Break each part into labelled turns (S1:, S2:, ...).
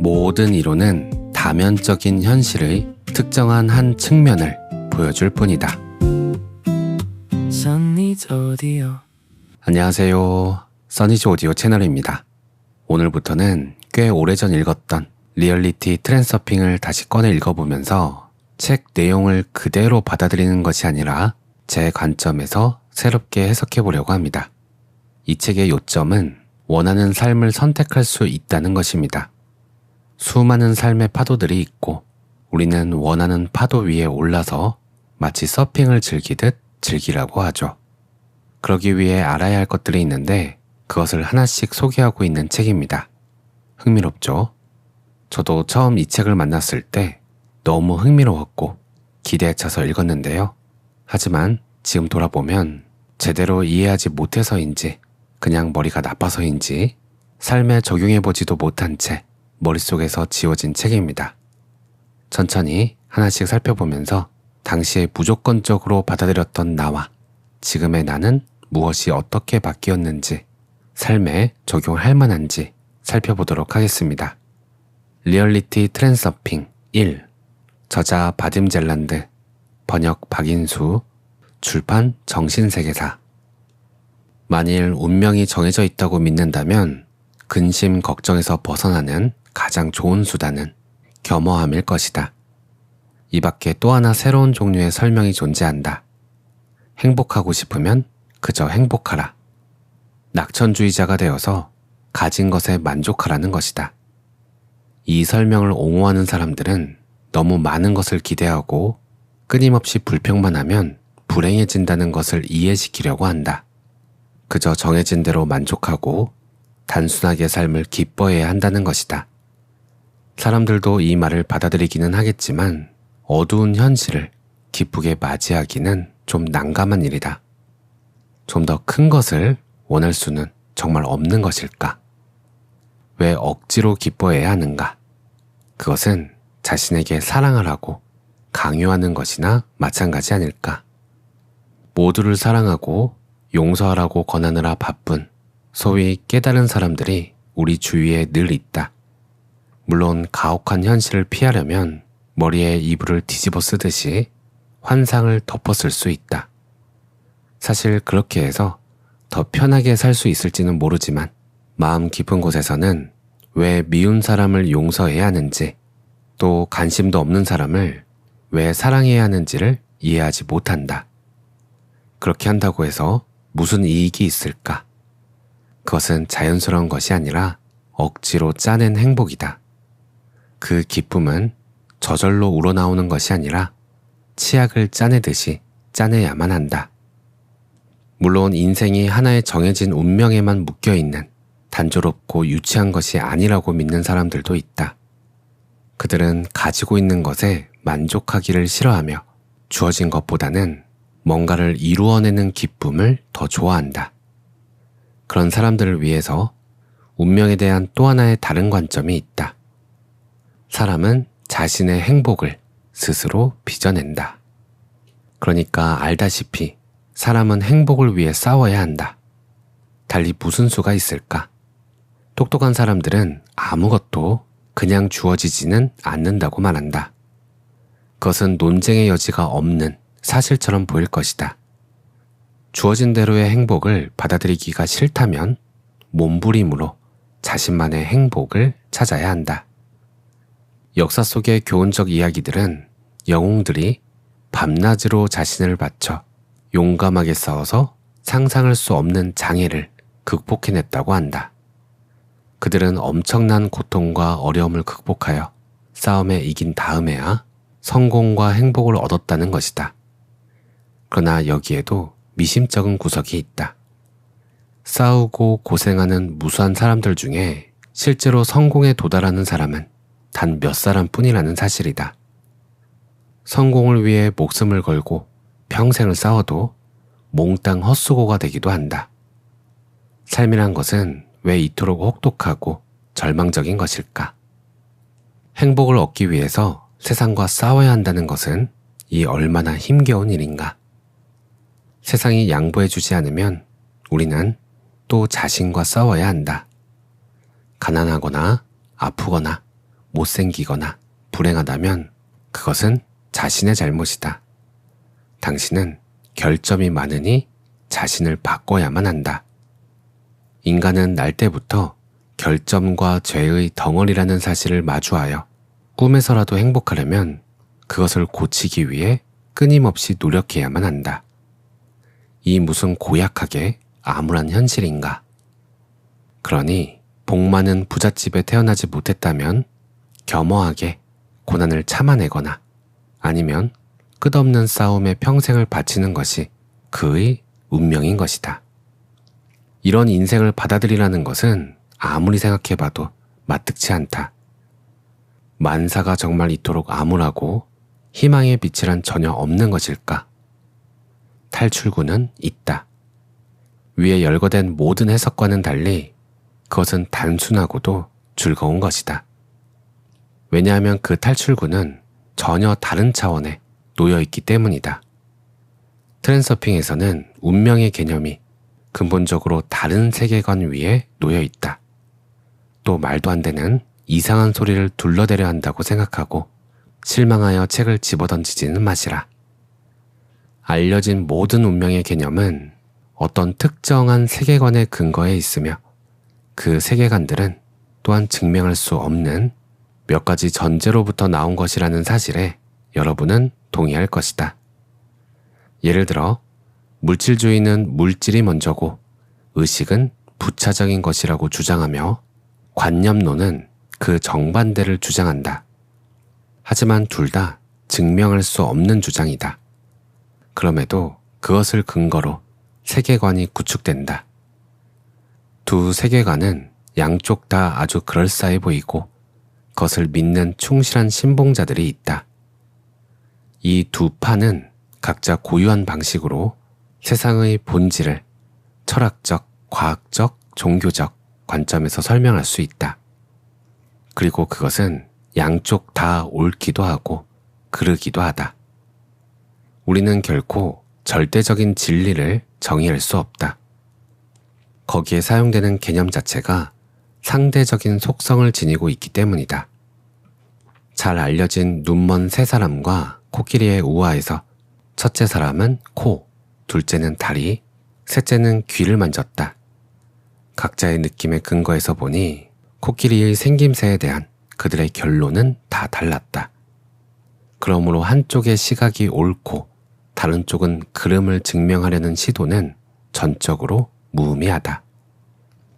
S1: 모든 이론은 다면적인 현실의 특정한 한 측면을 보여줄 뿐이다. 안녕하세요. 써니즈 오디오 채널입니다. 오늘부터는 꽤 오래전 읽었던 리얼리티 트랜서핑을 다시 꺼내 읽어보면서 책 내용을 그대로 받아들이는 것이 아니라 제 관점에서 새롭게 해석해보려고 합니다. 이 책의 요점은 원하는 삶을 선택할 수 있다는 것입니다. 수많은 삶의 파도들이 있고 우리는 원하는 파도 위에 올라서 마치 서핑을 즐기듯 즐기라고 하죠. 그러기 위해 알아야 할 것들이 있는데 그것을 하나씩 소개하고 있는 책입니다. 흥미롭죠? 저도 처음 이 책을 만났을 때 너무 흥미로웠고 기대에 차서 읽었는데요. 하지만 지금 돌아보면 제대로 이해하지 못해서인지 그냥 머리가 나빠서인지 삶에 적용해보지도 못한 채 머릿속에서 지워진 책입니다. 천천히 하나씩 살펴보면서 당시에 무조건적으로 받아들였던 나와 지금의 나는 무엇이 어떻게 바뀌었는지 삶에 적용할 만한지 살펴보도록 하겠습니다. 리얼리티 트랜서핑 1 저자 바딤 젤란드 번역 박인수 출판 정신세계사 만일 운명이 정해져 있다고 믿는다면 근심 걱정에서 벗어나는 가장 좋은 수단은 겸허함일 것이다. 이 밖에 또 하나 새로운 종류의 설명이 존재한다. 행복하고 싶으면 그저 행복하라. 낙천주의자가 되어서 가진 것에 만족하라는 것이다. 이 설명을 옹호하는 사람들은 너무 많은 것을 기대하고 끊임없이 불평만 하면 불행해진다는 것을 이해시키려고 한다. 그저 정해진 대로 만족하고 단순하게 삶을 기뻐해야 한다는 것이다. 사람들도 이 말을 받아들이기는 하겠지만 어두운 현실을 기쁘게 맞이하기는 좀 난감한 일이다. 좀 더 큰 것을 원할 수는 정말 없는 것일까? 왜 억지로 기뻐해야 하는가? 그것은 자신에게 사랑하라고 강요하는 것이나 마찬가지 아닐까? 모두를 사랑하고 용서하라고 권하느라 바쁜 소위 깨달은 사람들이 우리 주위에 늘 있다. 물론 가혹한 현실을 피하려면 머리에 이불을 뒤집어 쓰듯이 환상을 덮어쓸 수 있다. 사실 그렇게 해서 더 편하게 살 수 있을지는 모르지만 마음 깊은 곳에서는 왜 미운 사람을 용서해야 하는지 또 관심도 없는 사람을 왜 사랑해야 하는지를 이해하지 못한다. 그렇게 한다고 해서 무슨 이익이 있을까? 그것은 자연스러운 것이 아니라 억지로 짜낸 행복이다. 그 기쁨은 저절로 우러나오는 것이 아니라 치약을 짜내듯이 짜내야만 한다. 물론 인생이 하나의 정해진 운명에만 묶여있는 단조롭고 유치한 것이 아니라고 믿는 사람들도 있다. 그들은 가지고 있는 것에 만족하기를 싫어하며 주어진 것보다는 뭔가를 이루어내는 기쁨을 더 좋아한다. 그런 사람들을 위해서 운명에 대한 또 하나의 다른 관점이 있다. 사람은 자신의 행복을 스스로 빚어낸다. 그러니까 알다시피 사람은 행복을 위해 싸워야 한다. 달리 무슨 수가 있을까? 똑똑한 사람들은 아무것도 그냥 주어지지는 않는다고 말한다. 그것은 논쟁의 여지가 없는 사실처럼 보일 것이다. 주어진 대로의 행복을 받아들이기가 싫다면 몸부림으로 자신만의 행복을 찾아야 한다. 역사 속의 교훈적 이야기들은 영웅들이 밤낮으로 자신을 바쳐 용감하게 싸워서 상상할 수 없는 장애를 극복해냈다고 한다. 그들은 엄청난 고통과 어려움을 극복하여 싸움에 이긴 다음에야 성공과 행복을 얻었다는 것이다. 그러나 여기에도 미심쩍은 구석이 있다. 싸우고 고생하는 무수한 사람들 중에 실제로 성공에 도달하는 사람은 단 몇 사람 뿐이라는 사실이다. 성공을 위해 목숨을 걸고 평생을 싸워도 몽땅 헛수고가 되기도 한다. 삶이란 것은 왜 이토록 혹독하고 절망적인 것일까? 행복을 얻기 위해서 세상과 싸워야 한다는 것은 이 얼마나 힘겨운 일인가? 세상이 양보해주지 않으면 우리는 또 자신과 싸워야 한다. 가난하거나 아프거나 못생기거나 불행하다면 그것은 자신의 잘못이다. 당신은 결점이 많으니 자신을 바꿔야만 한다. 인간은 날 때부터 결점과 죄의 덩어리라는 사실을 마주하여 꿈에서라도 행복하려면 그것을 고치기 위해 끊임없이 노력해야만 한다. 이 무슨 고약하게 암울한 현실인가? 그러니 복 많은 부잣집에 태어나지 못했다면 겸허하게 고난을 참아내거나 아니면 끝없는 싸움에 평생을 바치는 것이 그의 운명인 것이다. 이런 인생을 받아들이라는 것은 아무리 생각해봐도 마뜩치 않다. 만사가 정말 이토록 암울하고 희망의 빛이란 전혀 없는 것일까? 탈출구는 있다. 위에 열거된 모든 해석과는 달리 그것은 단순하고도 즐거운 것이다. 왜냐하면 그 탈출구는 전혀 다른 차원에 놓여있기 때문이다. 트랜서핑에서는 운명의 개념이 근본적으로 다른 세계관 위에 놓여있다. 또 말도 안 되는 이상한 소리를 둘러대려 한다고 생각하고 실망하여 책을 집어던지지는 마시라. 알려진 모든 운명의 개념은 어떤 특정한 세계관의 근거에 있으며 그 세계관들은 또한 증명할 수 없는 몇 가지 전제로부터 나온 것이라는 사실에 여러분은 동의할 것이다. 예를 들어 물질주의는 물질이 먼저고 의식은 부차적인 것이라고 주장하며 관념론은 그 정반대를 주장한다. 하지만 둘 다 증명할 수 없는 주장이다. 그럼에도 그것을 근거로 세계관이 구축된다. 두 세계관은 양쪽 다 아주 그럴싸해 보이고 그것을 믿는 충실한 신봉자들이 있다. 이 두 파는 각자 고유한 방식으로 세상의 본질을 철학적, 과학적, 종교적 관점에서 설명할 수 있다. 그리고 그것은 양쪽 다 옳기도 하고 그르기도 하다. 우리는 결코 절대적인 진리를 정의할 수 없다. 거기에 사용되는 개념 자체가 상대적인 속성을 지니고 있기 때문이다. 잘 알려진 눈먼 세 사람과 코끼리의 우화에서 첫째 사람은 코, 둘째는 다리, 셋째는 귀를 만졌다. 각자의 느낌의 근거에서 보니 코끼리의 생김새에 대한 그들의 결론은 다 달랐다. 그러므로 한쪽의 시각이 옳고 다른 쪽은 그름을 증명하려는 시도는 전적으로 무의미하다.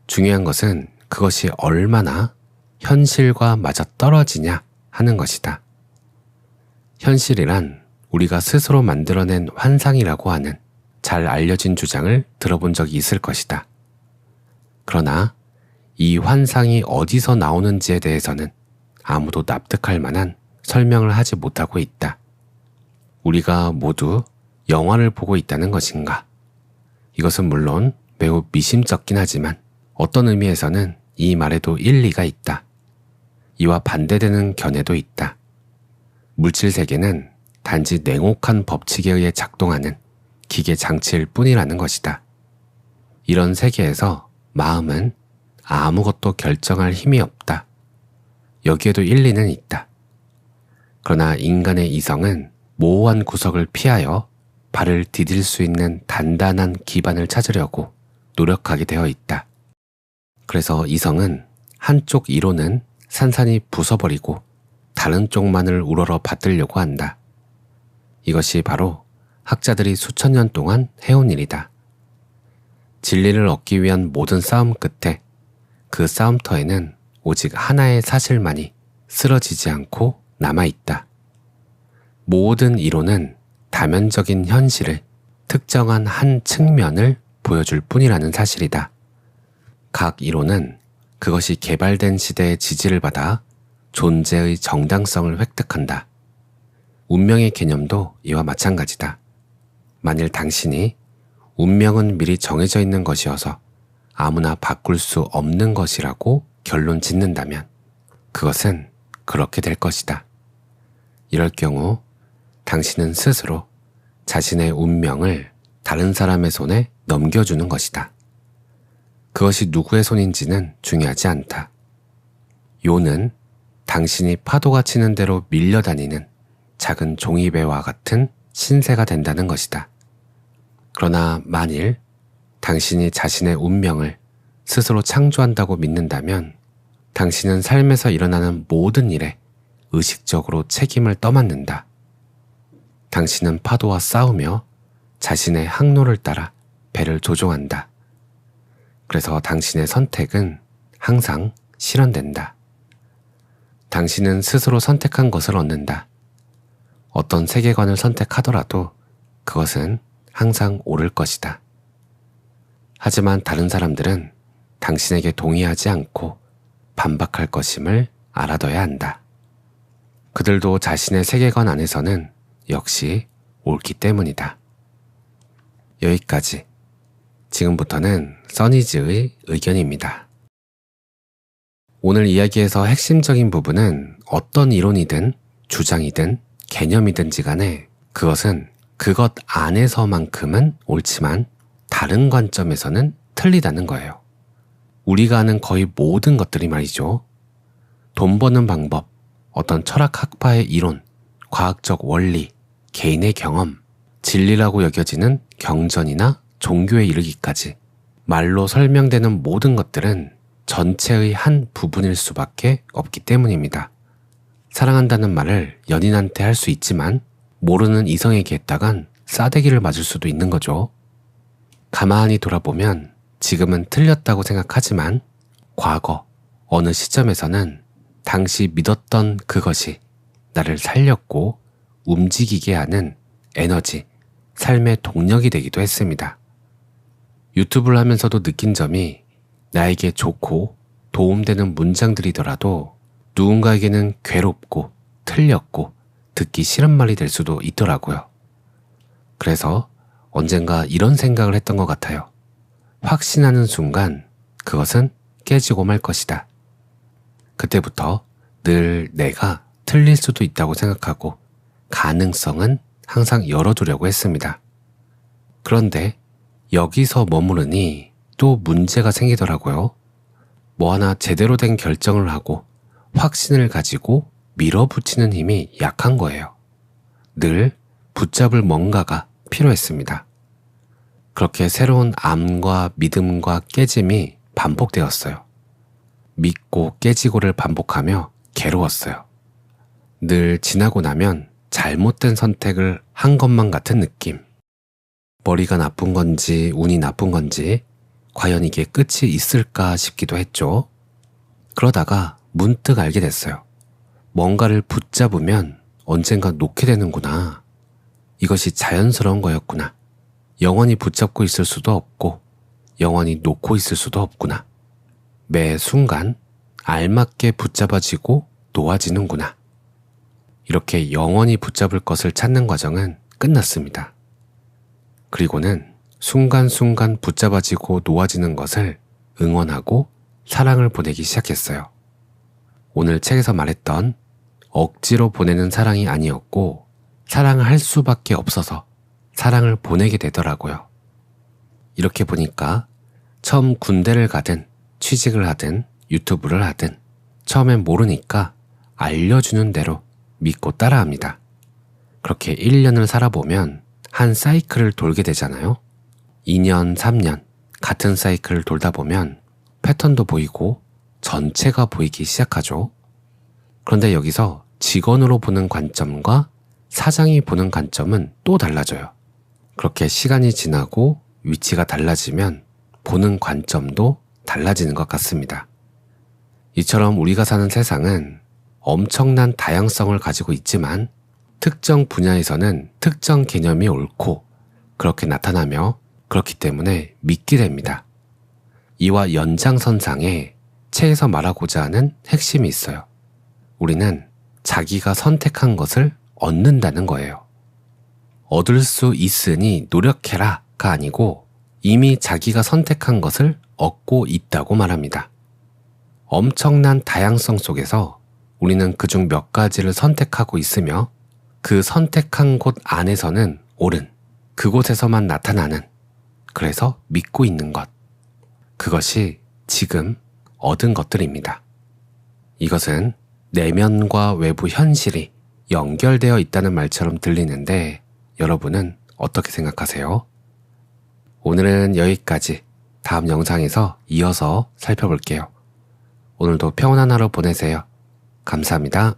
S1: 중요한 것은 그것이 얼마나 현실과 맞아떨어지냐 하는 것이다. 현실이란 우리가 스스로 만들어낸 환상이라고 하는 잘 알려진 주장을 들어본 적이 있을 것이다. 그러나 이 환상이 어디서 나오는지에 대해서는 아무도 납득할 만한 설명을 하지 못하고 있다. 우리가 모두 영화를 보고 있다는 것인가? 이것은 물론 매우 미심쩍긴 하지만 어떤 의미에서는 이 말에도 일리가 있다. 이와 반대되는 견해도 있다. 물질 세계는 단지 냉혹한 법칙에 의해 작동하는 기계 장치일 뿐이라는 것이다. 이런 세계에서 마음은 아무것도 결정할 힘이 없다. 여기에도 일리는 있다. 그러나 인간의 이성은 모호한 구석을 피하여 발을 디딜 수 있는 단단한 기반을 찾으려고 노력하게 되어 있다. 그래서 이성은 한쪽 이론은 산산이 부숴버리고 다른 쪽만을 우러러 받들려고 한다. 이것이 바로 학자들이 수천 년 동안 해온 일이다. 진리를 얻기 위한 모든 싸움 끝에 그 싸움터에는 오직 하나의 사실만이 쓰러지지 않고 남아있다. 모든 이론은 다면적인 현실을 특정한 한 측면을 보여줄 뿐이라는 사실이다. 각 이론은 그것이 개발된 시대의 지지를 받아 존재의 정당성을 획득한다. 운명의 개념도 이와 마찬가지다. 만일 당신이 운명은 미리 정해져 있는 것이어서 아무나 바꿀 수 없는 것이라고 결론 짓는다면 그것은 그렇게 될 것이다. 이럴 경우 당신은 스스로 자신의 운명을 다른 사람의 손에 넘겨주는 것이다. 그것이 누구의 손인지는 중요하지 않다. 요는 당신이 파도가 치는 대로 밀려다니는 작은 종이배와 같은 신세가 된다는 것이다. 그러나 만일 당신이 자신의 운명을 스스로 창조한다고 믿는다면 당신은 삶에서 일어나는 모든 일에 의식적으로 책임을 떠맡는다. 당신은 파도와 싸우며 자신의 항로를 따라 배를 조종한다. 그래서 당신의 선택은 항상 실현된다. 당신은 스스로 선택한 것을 얻는다. 어떤 세계관을 선택하더라도 그것은 항상 옳을 것이다. 하지만 다른 사람들은 당신에게 동의하지 않고 반박할 것임을 알아둬야 한다. 그들도 자신의 세계관 안에서는 역시 옳기 때문이다. 여기까지. 지금부터는 써니즈의 의견입니다. 오늘 이야기에서 핵심적인 부분은 어떤 이론이든 주장이든 개념이든지 간에 그것은 그것 안에서만큼은 옳지만 다른 관점에서는 틀리다는 거예요. 우리가 아는 거의 모든 것들이 말이죠. 돈 버는 방법, 어떤 철학 학파의 이론, 과학적 원리, 개인의 경험, 진리라고 여겨지는 경전이나 종교에 이르기까지 말로 설명되는 모든 것들은 전체의 한 부분일 수밖에 없기 때문입니다. 사랑한다는 말을 연인한테 할 수 있지만 모르는 이성에게 했다간 싸대기를 맞을 수도 있는 거죠. 가만히 돌아보면 지금은 틀렸다고 생각하지만 과거 어느 시점에서는 당시 믿었던 그것이 나를 살렸고 움직이게 하는 에너지, 삶의 동력이 되기도 했습니다. 유튜브를 하면서도 느낀 점이 나에게 좋고 도움되는 문장들이더라도 누군가에게는 괴롭고 틀렸고 듣기 싫은 말이 될 수도 있더라고요. 그래서 언젠가 이런 생각을 했던 것 같아요. 확신하는 순간 그것은 깨지고 말 것이다. 그때부터 늘 내가 틀릴 수도 있다고 생각하고 가능성은 항상 열어두려고 했습니다. 그런데 여기서 머무르니 또 문제가 생기더라고요. 뭐 하나 제대로 된 결정을 하고 확신을 가지고 밀어붙이는 힘이 약한 거예요. 늘 붙잡을 뭔가가 필요했습니다. 그렇게 새로운 암과 믿음과 깨짐이 반복되었어요. 믿고 깨지고를 반복하며 괴로웠어요. 늘 지나고 나면 잘못된 선택을 한 것만 같은 느낌. 머리가 나쁜 건지 운이 나쁜 건지 과연 이게 끝이 있을까 싶기도 했죠. 그러다가 문득 알게 됐어요. 뭔가를 붙잡으면 언젠가 놓게 되는구나. 이것이 자연스러운 거였구나. 영원히 붙잡고 있을 수도 없고 영원히 놓고 있을 수도 없구나. 매 순간 알맞게 붙잡아지고 놓아지는구나. 이렇게 영원히 붙잡을 것을 찾는 과정은 끝났습니다. 그리고는 순간순간 붙잡아지고 놓아지는 것을 응원하고 사랑을 보내기 시작했어요. 오늘 책에서 말했던 억지로 보내는 사랑이 아니었고 사랑을 할 수밖에 없어서 사랑을 보내게 되더라고요. 이렇게 보니까 처음 군대를 가든 취직을 하든 유튜브를 하든 처음엔 모르니까 알려주는 대로 믿고 따라합니다. 그렇게 1년을 살아보면 한 사이클을 돌게 되잖아요. 2년, 3년 같은 사이클을 돌다 보면 패턴도 보이고 전체가 보이기 시작하죠. 그런데 여기서 직원으로 보는 관점과 사장이 보는 관점은 또 달라져요. 그렇게 시간이 지나고 위치가 달라지면 보는 관점도 달라지는 것 같습니다. 이처럼 우리가 사는 세상은 엄청난 다양성을 가지고 있지만 특정 분야에서는 특정 개념이 옳고 그렇게 나타나며 그렇기 때문에 믿게 됩니다. 이와 연장선상에 책에서 말하고자 하는 핵심이 있어요. 우리는 자기가 선택한 것을 얻는다는 거예요. 얻을 수 있으니 노력해라가 아니고 이미 자기가 선택한 것을 얻고 있다고 말합니다. 엄청난 다양성 속에서 우리는 그중 몇 가지를 선택하고 있으며 그 선택한 곳 안에서는 옳은 그곳에서만 나타나는 그래서 믿고 있는 것 그것이 지금 얻은 것들입니다. 이것은 내면과 외부 현실이 연결되어 있다는 말처럼 들리는데 여러분은 어떻게 생각하세요? 오늘은 여기까지. 다음 영상에서 이어서 살펴볼게요. 오늘도 평온한 하루 보내세요. 감사합니다.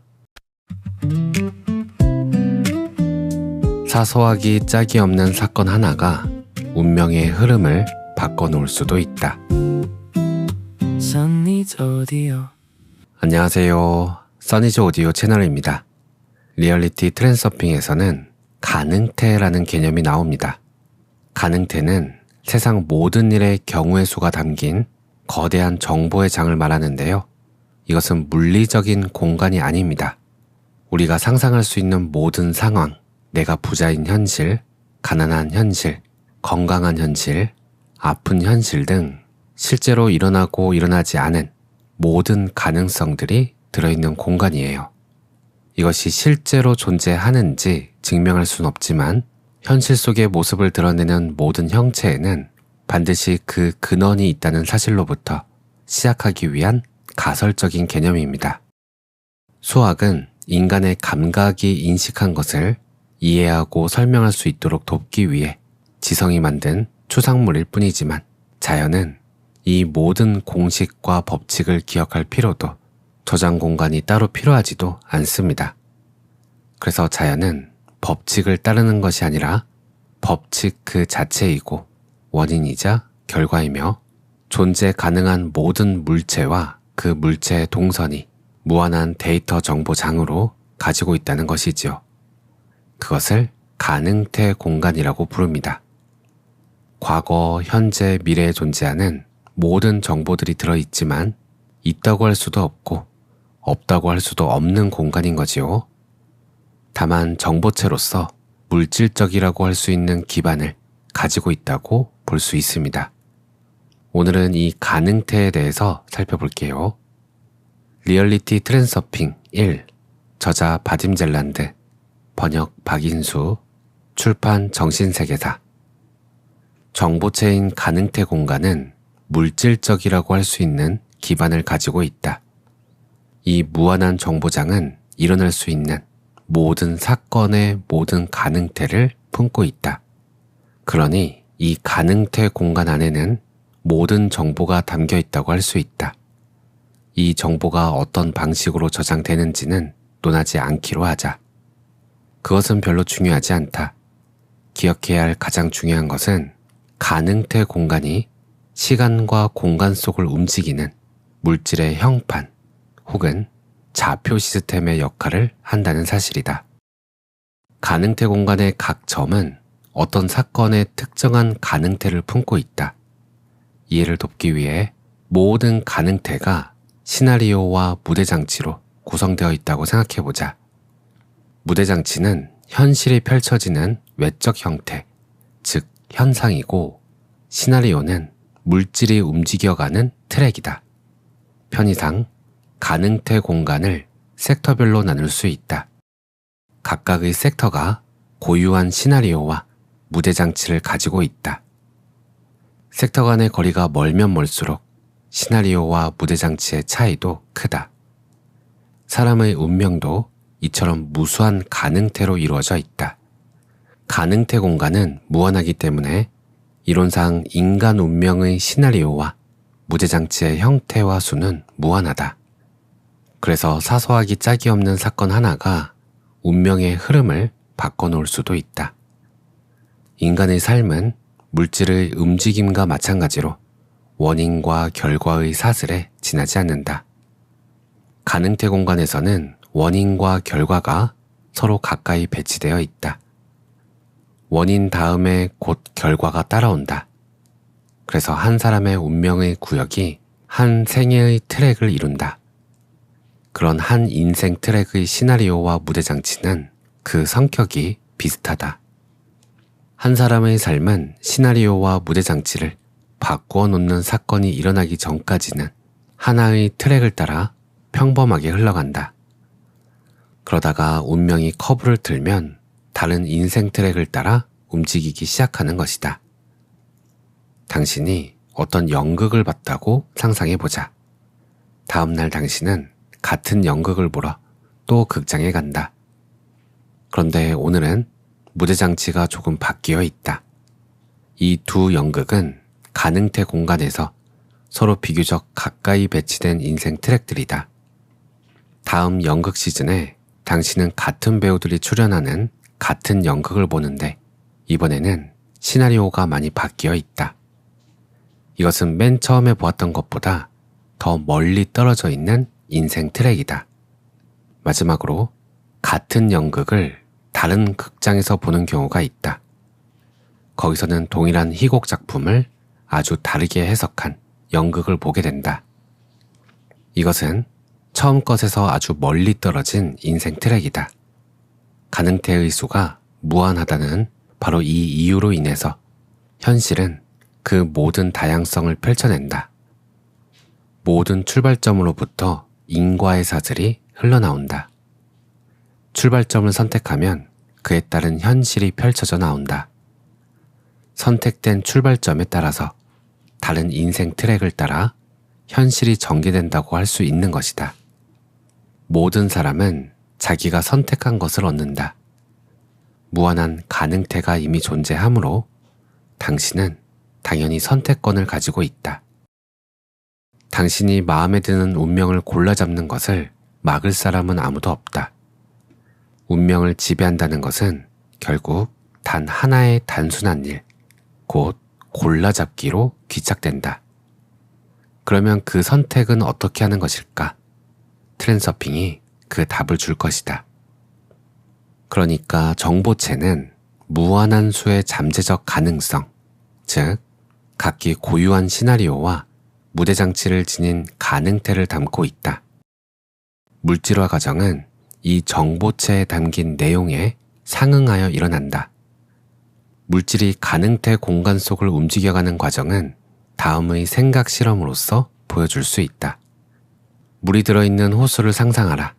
S1: 사소하기 짝이 없는 사건 하나가 운명의 흐름을 바꿔놓을 수도 있다. 안녕하세요. 써니즈 오디오 채널입니다. 리얼리티 트랜서핑에서는 가능태라는 개념이 나옵니다. 가능태는 세상 모든 일의 경우의 수가 담긴 거대한 정보의 장을 말하는데요. 이것은 물리적인 공간이 아닙니다. 우리가 상상할 수 있는 모든 상황, 내가 부자인 현실, 가난한 현실, 건강한 현실, 아픈 현실 등 실제로 일어나고 일어나지 않은 모든 가능성들이 들어있는 공간이에요. 이것이 실제로 존재하는지 증명할 수는 없지만 현실 속의 모습을 드러내는 모든 형체에는 반드시 그 근원이 있다는 사실로부터 시작하기 위한 가설적인 개념입니다. 수학은 인간의 감각이 인식한 것을 이해하고 설명할 수 있도록 돕기 위해 지성이 만든 추상물일 뿐이지만 자연은 이 모든 공식과 법칙을 기억할 필요도 저장 공간이 따로 필요하지도 않습니다. 그래서 자연은 법칙을 따르는 것이 아니라 법칙 그 자체이고 원인이자 결과이며 존재 가능한 모든 물체와 그 물체의 동선이 무한한 데이터 정보장으로 가지고 있다는 것이지요. 그것을 가능태 공간이라고 부릅니다. 과거, 현재, 미래에 존재하는 모든 정보들이 들어있지만 있다고 할 수도 없고 없다고 할 수도 없는 공간인 거지요. 다만 정보체로서 물질적이라고 할 수 있는 기반을 가지고 있다고 볼 수 있습니다. 오늘은 이 가능태에 대해서 살펴볼게요. 리얼리티 트랜서핑 1, 저자 바딤 젤란드, 번역 박인수, 출판 정신세계사. 정보체인 가능태 공간은 물질적이라고 할 수 있는 기반을 가지고 있다. 이 무한한 정보장은 일어날 수 있는 모든 사건의 모든 가능태를 품고 있다. 그러니 이 가능태 공간 안에는 모든 정보가 담겨 있다고 할 수 있다. 이 정보가 어떤 방식으로 저장되는지는 논하지 않기로 하자. 그것은 별로 중요하지 않다. 기억해야 할 가장 중요한 것은 가능태 공간이 시간과 공간 속을 움직이는 물질의 형판 혹은 좌표 시스템의 역할을 한다는 사실이다. 가능태 공간의 각 점은 어떤 사건의 특정한 가능태를 품고 있다. 이해를 돕기 위해 모든 가능태가 시나리오와 무대장치로 구성되어 있다고 생각해보자. 무대장치는 현실이 펼쳐지는 외적 형태, 즉 현상이고 시나리오는 물질이 움직여가는 트랙이다. 편의상 가능태 공간을 섹터별로 나눌 수 있다. 각각의 섹터가 고유한 시나리오와 무대장치를 가지고 있다. 섹터 간의 거리가 멀면 멀수록 시나리오와 무대장치의 차이도 크다. 사람의 운명도 이처럼 무수한 가능태로 이루어져 있다. 가능태 공간은 무한하기 때문에 이론상 인간 운명의 시나리오와 무대장치의 형태와 수는 무한하다. 그래서 사소하기 짝이 없는 사건 하나가 운명의 흐름을 바꿔놓을 수도 있다. 인간의 삶은 물질의 움직임과 마찬가지로 원인과 결과의 사슬에 지나지 않는다. 가능태 공간에서는 원인과 결과가 서로 가까이 배치되어 있다. 원인 다음에 곧 결과가 따라온다. 그래서 한 사람의 운명의 구역이 한 생애의 트랙을 이룬다. 그런 한 인생 트랙의 시나리오와 무대장치는 그 성격이 비슷하다. 한 사람의 삶은 시나리오와 무대장치를 바꾸어 놓는 사건이 일어나기 전까지는 하나의 트랙을 따라 평범하게 흘러간다. 그러다가 운명이 커브를 틀면 다른 인생 트랙을 따라 움직이기 시작하는 것이다. 당신이 어떤 연극을 봤다고 상상해보자. 다음날 당신은 같은 연극을 보러 또 극장에 간다. 그런데 오늘은 무대 장치가 조금 바뀌어 있다. 이 두 연극은 가능태 공간에서 서로 비교적 가까이 배치된 인생 트랙들이다. 다음 연극 시즌에 당신은 같은 배우들이 출연하는 같은 연극을 보는데 이번에는 시나리오가 많이 바뀌어 있다. 이것은 맨 처음에 보았던 것보다 더 멀리 떨어져 있는 인생 트랙이다. 마지막으로 같은 연극을 다른 극장에서 보는 경우가 있다. 거기서는 동일한 희곡 작품을 아주 다르게 해석한 연극을 보게 된다. 이것은 처음 것에서 아주 멀리 떨어진 인생 트랙이다. 가능태의 수가 무한하다는 바로 이 이유로 인해서 현실은 그 모든 다양성을 펼쳐낸다. 모든 출발점으로부터 인과의 사슬이 흘러나온다. 출발점을 선택하면 그에 따른 현실이 펼쳐져 나온다. 선택된 출발점에 따라서 다른 인생 트랙을 따라 현실이 전개된다고 할 수 있는 것이다. 모든 사람은 자기가 선택한 것을 얻는다. 무한한 가능태가 이미 존재하므로 당신은 당연히 선택권을 가지고 있다. 당신이 마음에 드는 운명을 골라 잡는 것을 막을 사람은 아무도 없다. 운명을 지배한다는 것은 결국 단 하나의 단순한 일, 곧 골라잡기로 귀착된다. 그러면 그 선택은 어떻게 하는 것일까? 트랜서핑이 그 답을 줄 것이다. 그러니까 정보체는 무한한 수의 잠재적 가능성, 즉 각기 고유한 시나리오와 무대장치를 지닌 가능태를 담고 있다. 물질화 과정은 이 정보체에 담긴 내용에 상응하여 일어난다. 물질이 가능태 공간 속을 움직여가는 과정은 다음의 생각 실험으로서 보여줄 수 있다. 물이 들어있는 호수를 상상하라.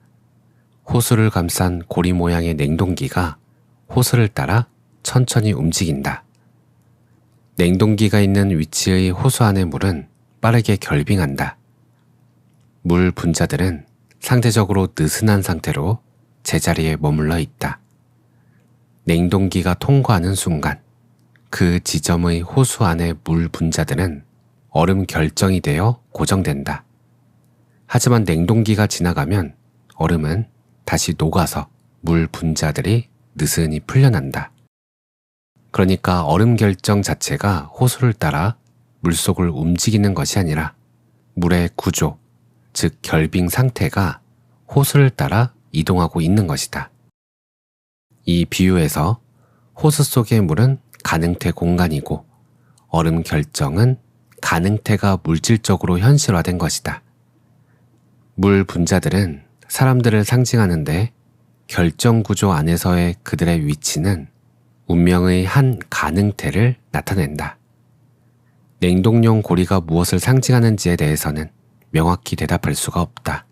S1: 호수를 감싼 고리 모양의 냉동기가 호수를 따라 천천히 움직인다. 냉동기가 있는 위치의 호수 안의 물은 빠르게 결빙한다. 물 분자들은 상대적으로 느슨한 상태로 제자리에 머물러 있다. 냉동기가 통과하는 순간 그 지점의 호수 안의 물 분자들은 얼음 결정이 되어 고정된다. 하지만 냉동기가 지나가면 얼음은 다시 녹아서 물 분자들이 느슨히 풀려난다. 그러니까 얼음 결정 자체가 호수를 따라 물속을 움직이는 것이 아니라 물의 구조, 즉 결빙 상태가 호수를 따라 이동하고 있는 것이다. 이 비유에서 호수 속의 물은 가능태 공간이고 얼음 결정은 가능태가 물질적으로 현실화된 것이다. 물 분자들은 사람들을 상징하는데 결정 구조 안에서의 그들의 위치는 운명의 한 가능태를 나타낸다. 냉동용 고리가 무엇을 상징하는지에 대해서는 명확히 대답할 수가 없다.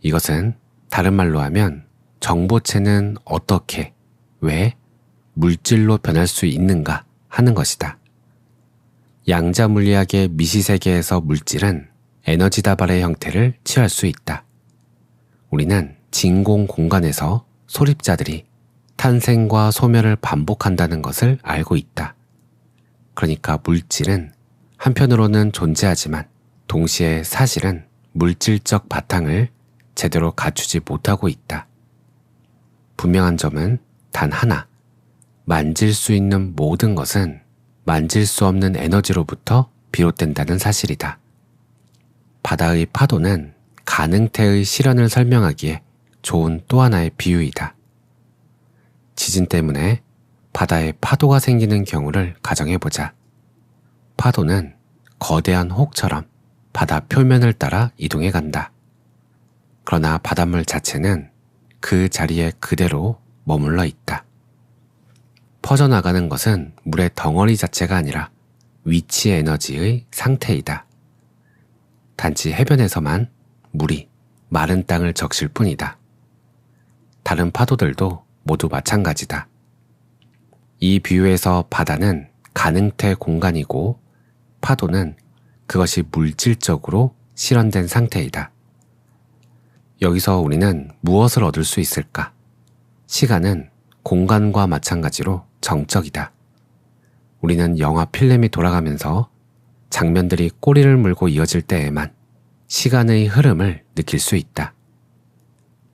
S1: 이것은 다른 말로 하면 정보체는 어떻게, 왜 물질로 변할 수 있는가 하는 것이다. 양자 물리학의 미시세계에서 물질은 에너지 다발의 형태를 취할 수 있다. 우리는 진공 공간에서 소립자들이 탄생과 소멸을 반복한다는 것을 알고 있다. 그러니까 물질은 한편으로는 존재하지만 동시에 사실은 물질적 바탕을 제대로 갖추지 못하고 있다. 분명한 점은 단 하나, 만질 수 있는 모든 것은 만질 수 없는 에너지로부터 비롯된다는 사실이다. 바다의 파도는 가능태의 실현을 설명하기에 좋은 또 하나의 비유이다. 지진 때문에 바다에 파도가 생기는 경우를 가정해보자. 파도는 거대한 혹처럼 바다 표면을 따라 이동해 간다. 그러나 바닷물 자체는 그 자리에 그대로 머물러 있다. 퍼져나가는 것은 물의 덩어리 자체가 아니라 위치 에너지의 상태이다. 단지 해변에서만 물이 마른 땅을 적실 뿐이다. 다른 파도들도 모두 마찬가지다. 이 비유에서 바다는 가능태 공간이고 파도는 그것이 물질적으로 실현된 상태이다. 여기서 우리는 무엇을 얻을 수 있을까? 시간은 공간과 마찬가지로 정적이다. 우리는 영화 필름이 돌아가면서 장면들이 꼬리를 물고 이어질 때에만 시간의 흐름을 느낄 수 있다.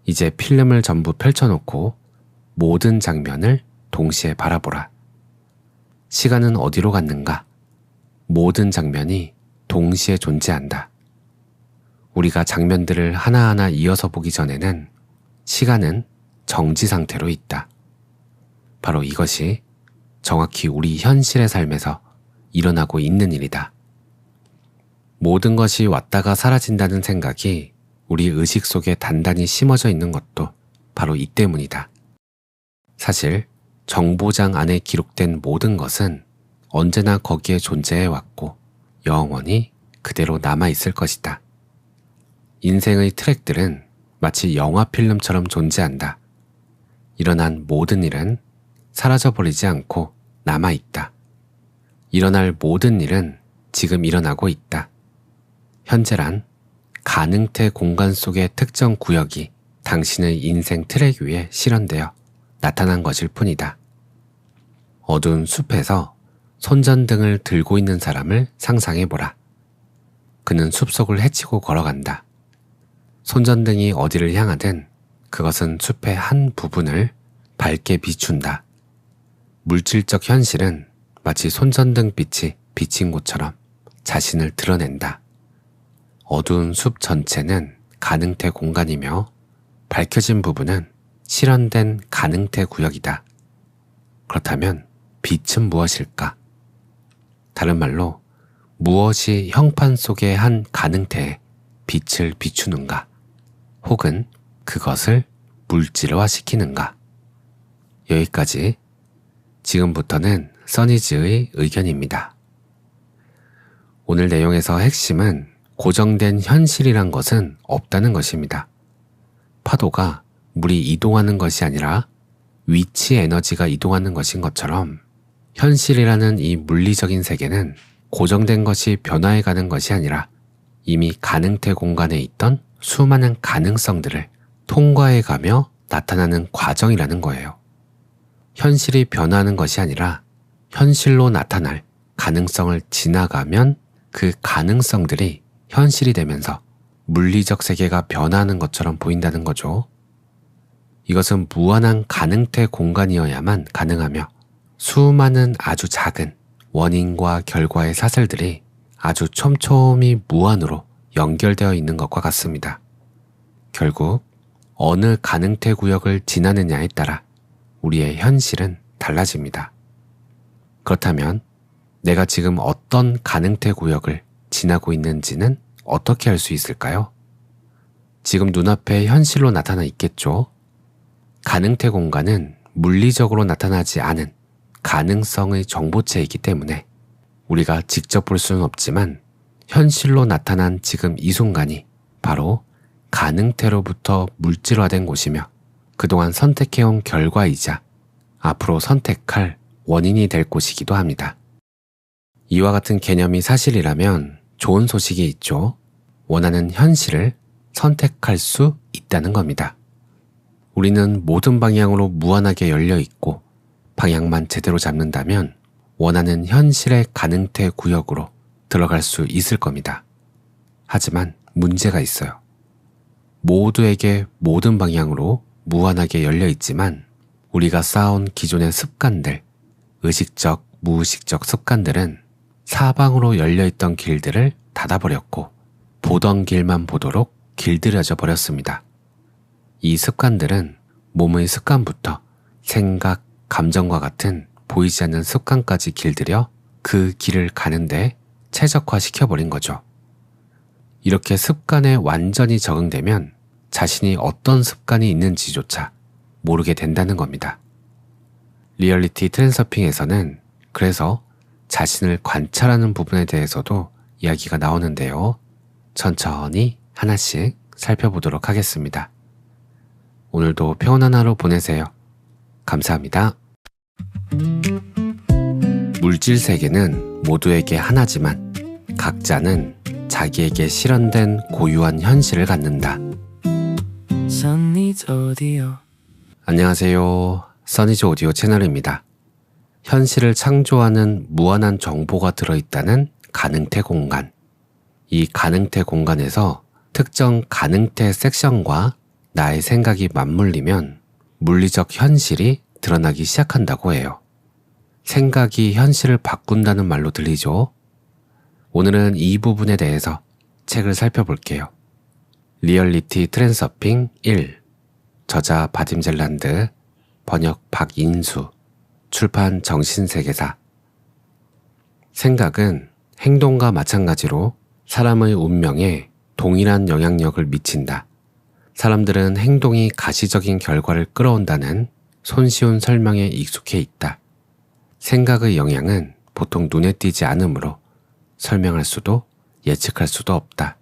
S1: 이제 필름을 전부 펼쳐놓고 모든 장면을 동시에 바라보라. 시간은 어디로 갔는가? 모든 장면이 동시에 존재한다. 우리가 장면들을 하나하나 이어서 보기 전에는 시간은 정지 상태로 있다. 바로 이것이 정확히 우리 현실의 삶에서 일어나고 있는 일이다. 모든 것이 왔다가 사라진다는 생각이 우리 의식 속에 단단히 심어져 있는 것도 바로 이 때문이다. 사실 정보장 안에 기록된 모든 것은 언제나 거기에 존재해 왔고 영원히 그대로 남아있을 것이다. 인생의 트랙들은 마치 영화 필름처럼 존재한다. 일어난 모든 일은 사라져버리지 않고 남아있다. 일어날 모든 일은 지금 일어나고 있다. 현재란 가능태 공간 속의 특정 구역이 당신의 인생 트랙 위에 실현되어 나타난 것일 뿐이다. 어두운 숲에서 손전등을 들고 있는 사람을 상상해보라. 그는 숲속을 헤치고 걸어간다. 손전등이 어디를 향하든 그것은 숲의 한 부분을 밝게 비춘다. 물질적 현실은 마치 손전등 빛이 비친 곳처럼 자신을 드러낸다. 어두운 숲 전체는 가능태 공간이며 밝혀진 부분은 실현된 가능태 구역이다. 그렇다면 빛은 무엇일까? 다른 말로 무엇이 형판 속의 한 가능태에 빛을 비추는가? 혹은 그것을 물질화시키는가? 여기까지. 지금부터는 써니즈의 의견입니다. 오늘 내용에서 핵심은 고정된 현실이란 것은 없다는 것입니다. 파도가 물이 이동하는 것이 아니라 위치 에너지가 이동하는 것인 것처럼 현실이라는 이 물리적인 세계는 고정된 것이 변화해가는 것이 아니라 이미 가능태 공간에 있던 수많은 가능성들을 통과해가며 나타나는 과정이라는 거예요. 현실이 변화하는 것이 아니라 현실로 나타날 가능성을 지나가면 그 가능성들이 현실이 되면서 물리적 세계가 변화하는 것처럼 보인다는 거죠. 이것은 무한한 가능태 공간이어야만 가능하며 수많은 아주 작은 원인과 결과의 사슬들이 아주 촘촘히 무한으로 연결되어 있는 것과 같습니다. 결국 어느 가능태 구역을 지나느냐에 따라 우리의 현실은 달라집니다. 그렇다면 내가 지금 어떤 가능태 구역을 지나고 있는지는 어떻게 알 수 있을까요? 지금 눈앞에 현실로 나타나 있겠죠? 가능태 공간은 물리적으로 나타나지 않은 가능성의 정보체이기 때문에 우리가 직접 볼 수는 없지만 현실로 나타난 지금 이 순간이 바로 가능태로부터 물질화된 곳이며 그동안 선택해온 결과이자 앞으로 선택할 원인이 될 곳이기도 합니다. 이와 같은 개념이 사실이라면 좋은 소식이 있죠. 원하는 현실을 선택할 수 있다는 겁니다. 우리는 모든 방향으로 무한하게 열려 있고 방향만 제대로 잡는다면 원하는 현실의 가능태 구역으로 들어갈 수 있을 겁니다. 하지만 문제가 있어요. 모두에게 모든 방향으로 무한하게 열려 있지만 우리가 쌓아온 기존의 습관들, 의식적, 무의식적 습관들은 사방으로 열려있던 길들을 닫아버렸고 보던 길만 보도록 길들여져 버렸습니다. 이 습관들은 몸의 습관부터 생각, 감정과 같은 보이지 않는 습관까지 길들여 그 길을 가는데 최적화시켜버린 거죠. 이렇게 습관에 완전히 적응되면 자신이 어떤 습관이 있는지조차 모르게 된다는 겁니다. 리얼리티 트랜서핑에서는 그래서 자신을 관찰하는 부분에 대해서도 이야기가 나오는데요. 천천히 하나씩 살펴보도록 하겠습니다. 오늘도 평온한 하루 보내세요. 감사합니다. 물질 세계는 모두에게 하나지만 각자는 자기에게 실현된 고유한 현실을 갖는다.
S2: Sunny's Audio.
S1: 안녕하세요. 써니즈 오디오 채널입니다. 현실을 창조하는 무한한 정보가 들어있다는 가능태 공간. 이 가능태 공간에서 특정 가능태 섹션과 나의 생각이 맞물리면 물리적 현실이 드러나기 시작한다고 해요. 생각이 현실을 바꾼다는 말로 들리죠? 오늘은 이 부분에 대해서 책을 살펴볼게요. 리얼리티 트랜서핑 1, 저자 바딤 젤란드, 번역 박인수, 출판 정신세계사. 생각은 행동과 마찬가지로 사람의 운명에 동일한 영향력을 미친다. 사람들은 행동이 가시적인 결과를 끌어온다는 손쉬운 설명에 익숙해 있다. 생각의 영향은 보통 눈에 띄지 않으므로 설명할 수도 예측할 수도 없다.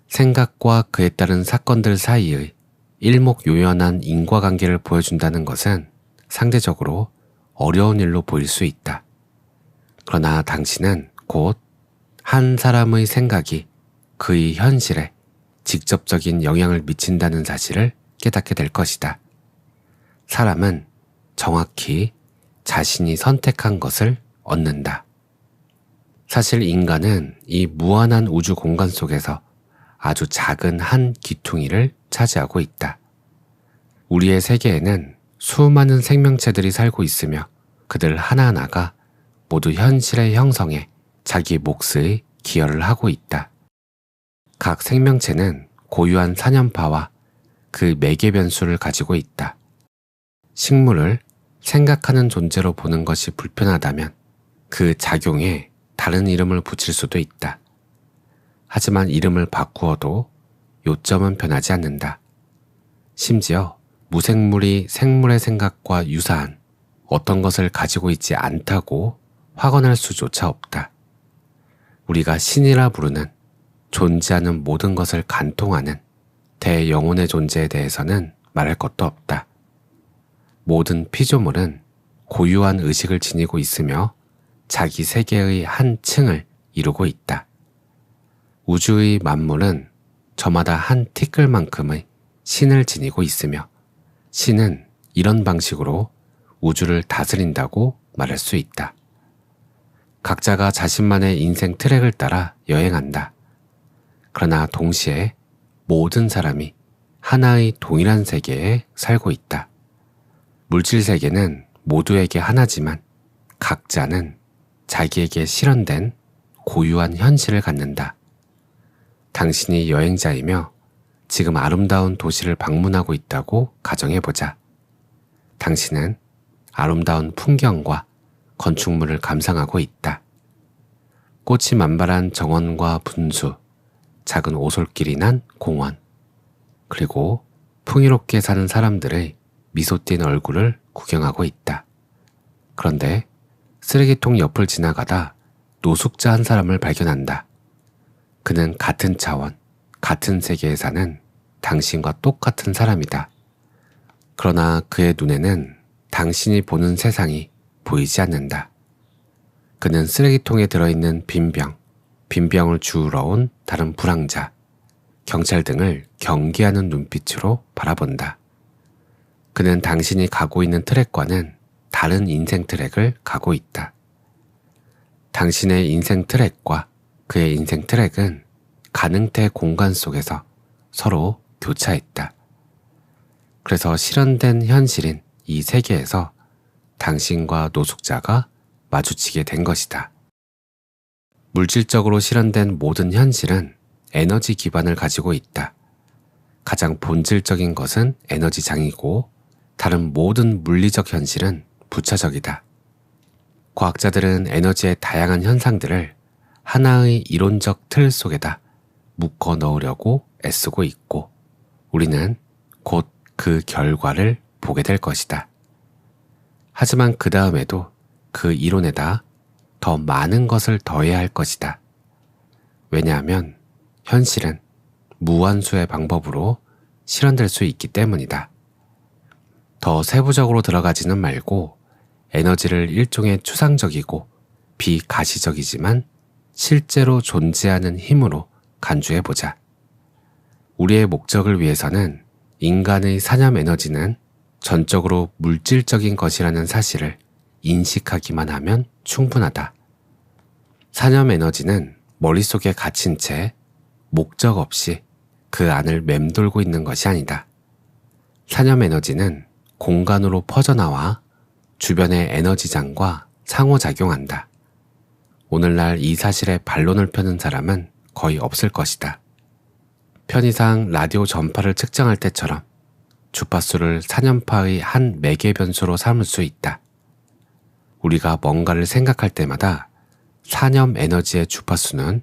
S1: 생각과 그에 따른 사건들 사이의 일목요연한 인과관계를 보여준다는 것은 상대적으로 어려운 일로 보일 수 있다. 그러나 당신은 곧 한 사람의 생각이 그의 현실에 직접적인 영향을 미친다는 사실을 깨닫게 될 것이다. 사람은 정확히 자신이 선택한 것을 얻는다. 사실 인간은 이 무한한 우주 공간 속에서 아주 작은 한 기퉁이를 차지하고 있다. 우리의 세계에는 수많은 생명체들이 살고 있으며 그들 하나하나가 모두 현실의 형성에 자기 몫의 기여를 하고 있다. 각 생명체는 고유한 사년파와 그 매개 변수를 가지고 있다. 식물을 생각하는 존재로 보는 것이 불편하다면 그 작용에 다른 이름을 붙일 수도 있다. 하지만 이름을 바꾸어도 요점은 변하지 않는다. 심지어 무생물이 생물의 생각과 유사한 어떤 것을 가지고 있지 않다고 확언할 수조차 없다. 우리가 신이라 부르는 존재하는 모든 것을 간통하는 대영혼의 존재에 대해서는 말할 것도 없다. 모든 피조물은 고유한 의식을 지니고 있으며 자기 세계의 한 층을 이루고 있다. 우주의 만물은 저마다 한 티끌만큼의 신을 지니고 있으며 신은 이런 방식으로 우주를 다스린다고 말할 수 있다. 각자가 자신만의 인생 트랙을 따라 여행한다. 그러나 동시에 모든 사람이 하나의 동일한 세계에 살고 있다. 물질 세계는 모두에게 하나지만 각자는 자기에게 실현된 고유한 현실을 갖는다. 당신이 여행자이며 지금 아름다운 도시를 방문하고 있다고 가정해보자. 당신은 아름다운 풍경과 건축물을 감상하고 있다. 꽃이 만발한 정원과 분수, 작은 오솔길이 난 공원, 그리고 풍요롭게 사는 사람들의 미소 띤 얼굴을 구경하고 있다. 그런데 쓰레기통 옆을 지나가다 노숙자 한 사람을 발견한다. 그는 같은 차원, 같은 세계에 사는 당신과 똑같은 사람이다. 그러나 그의 눈에는 당신이 보는 세상이 보이지 않는다. 그는 쓰레기통에 들어있는 빈병을 주우러 온 다른 불황자, 경찰 등을 경계하는 눈빛으로 바라본다. 그는 당신이 가고 있는 트랙과는 다른 인생 트랙을 가고 있다. 당신의 인생 트랙과 그의 인생 트랙은 가능태 공간 속에서 서로 교차했다. 그래서 실현된 현실인 이 세계에서 당신과 노숙자가 마주치게 된 것이다. 물질적으로 실현된 모든 현실은 에너지 기반을 가지고 있다. 가장 본질적인 것은 에너지장이고 다른 모든 물리적 현실은 부차적이다. 과학자들은 에너지의 다양한 현상들을 하나의 이론적 틀 속에다 묶어 넣으려고 애쓰고 있고 우리는 곧 그 결과를 보게 될 것이다. 하지만 그 다음에도 그 이론에다 더 많은 것을 더해야 할 것이다. 왜냐하면 현실은 무한수의 방법으로 실현될 수 있기 때문이다. 더 세부적으로 들어가지는 말고 에너지를 일종의 추상적이고 비가시적이지만 실제로 존재하는 힘으로 간주해보자. 우리의 목적을 위해서는 인간의 사념 에너지는 전적으로 물질적인 것이라는 사실을 인식하기만 하면 충분하다. 사념 에너지는 머릿속에 갇힌 채 목적 없이 그 안을 맴돌고 있는 것이 아니다. 사념 에너지는 공간으로 퍼져나와 주변의 에너지장과 상호작용한다. 오늘날 이 사실에 반론을 펴는 사람은 거의 없을 것이다. 편의상 라디오 전파를 측정할 때처럼 주파수를 사념파의 한 매개 변수로 삼을 수 있다. 우리가 뭔가를 생각할 때마다 사념 에너지의 주파수는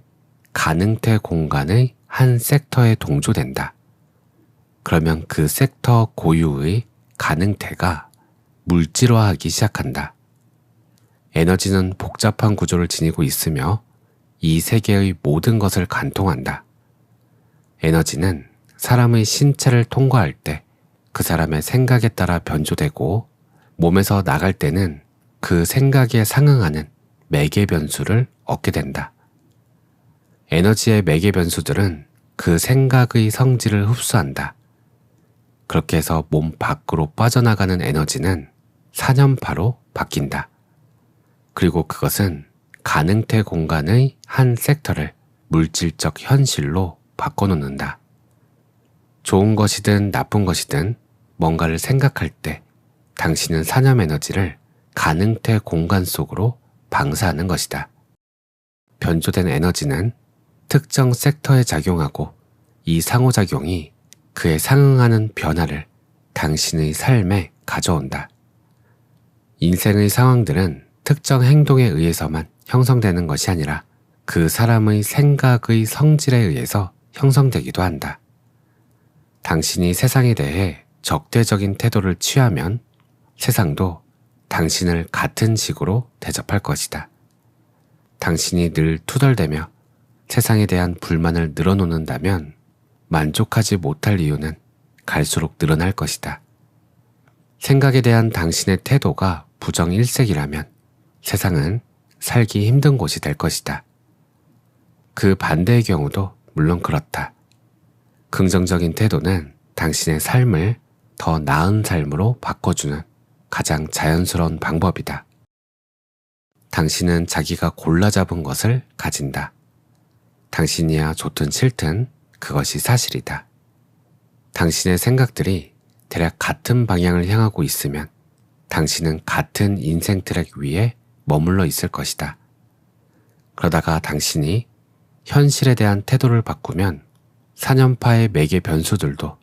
S1: 가능태 공간의 한 섹터에 동조된다. 그러면 그 섹터 고유의 가능태가 물질화하기 시작한다. 에너지는 복잡한 구조를 지니고 있으며 이 세계의 모든 것을 관통한다. 에너지는 사람의 신체를 통과할 때 그 사람의 생각에 따라 변조되고 몸에서 나갈 때는 그 생각에 상응하는 매개 변수를 얻게 된다. 에너지의 매개 변수들은 그 생각의 성질을 흡수한다. 그렇게 해서 몸 밖으로 빠져나가는 에너지는 사념파로 바뀐다. 그리고 그것은 가능태 공간의 한 섹터를 물질적 현실로 바꿔놓는다. 좋은 것이든 나쁜 것이든 뭔가를 생각할 때 당신은 사념 에너지를 가능태 공간 속으로 방사하는 것이다. 변조된 에너지는 특정 섹터에 작용하고 이 상호작용이 그에 상응하는 변화를 당신의 삶에 가져온다. 인생의 상황들은 특정 행동에 의해서만 형성되는 것이 아니라 그 사람의 생각의 성질에 의해서 형성되기도 한다. 당신이 세상에 대해 적대적인 태도를 취하면 세상도 당신을 같은 식으로 대접할 것이다. 당신이 늘 투덜대며 세상에 대한 불만을 늘어놓는다면 만족하지 못할 이유는 갈수록 늘어날 것이다. 생각에 대한 당신의 태도가 부정일색이라면 세상은 살기 힘든 곳이 될 것이다. 그 반대의 경우도 물론 그렇다. 긍정적인 태도는 당신의 삶을 더 나은 삶으로 바꿔주는 가장 자연스러운 방법이다. 당신은 자기가 골라 잡은 것을 가진다. 당신이야 좋든 싫든 그것이 사실이다. 당신의 생각들이 대략 같은 방향을 향하고 있으면 당신은 같은 인생 트랙 위에 머물러 있을 것이다. 그러다가 당신이 현실에 대한 태도를 바꾸면 사념파의 매개 변수들도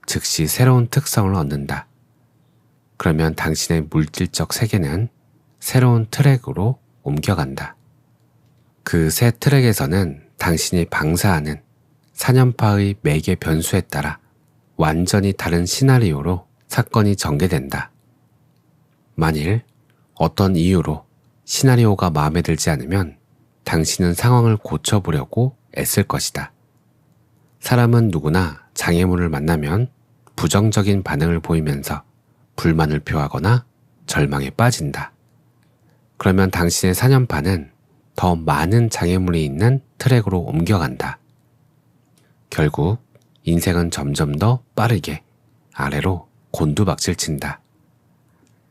S1: 즉시 새로운 특성을 얻는다. 그러면 당신의 물질적 세계는 새로운 트랙으로 옮겨간다. 그 새 트랙에서는 당신이 방사하는 사념파의 매개 변수에 따라 완전히 다른 시나리오로 사건이 전개된다. 만일 어떤 이유로 시나리오가 마음에 들지 않으면 당신은 상황을 고쳐보려고 애쓸 것이다. 사람은 누구나 장애물을 만나면 부정적인 반응을 보이면서 불만을 표하거나 절망에 빠진다. 그러면 당신의 사념파는 더 많은 장애물이 있는 트랙으로 옮겨간다. 결국 인생은 점점 더 빠르게 아래로 곤두박질 친다.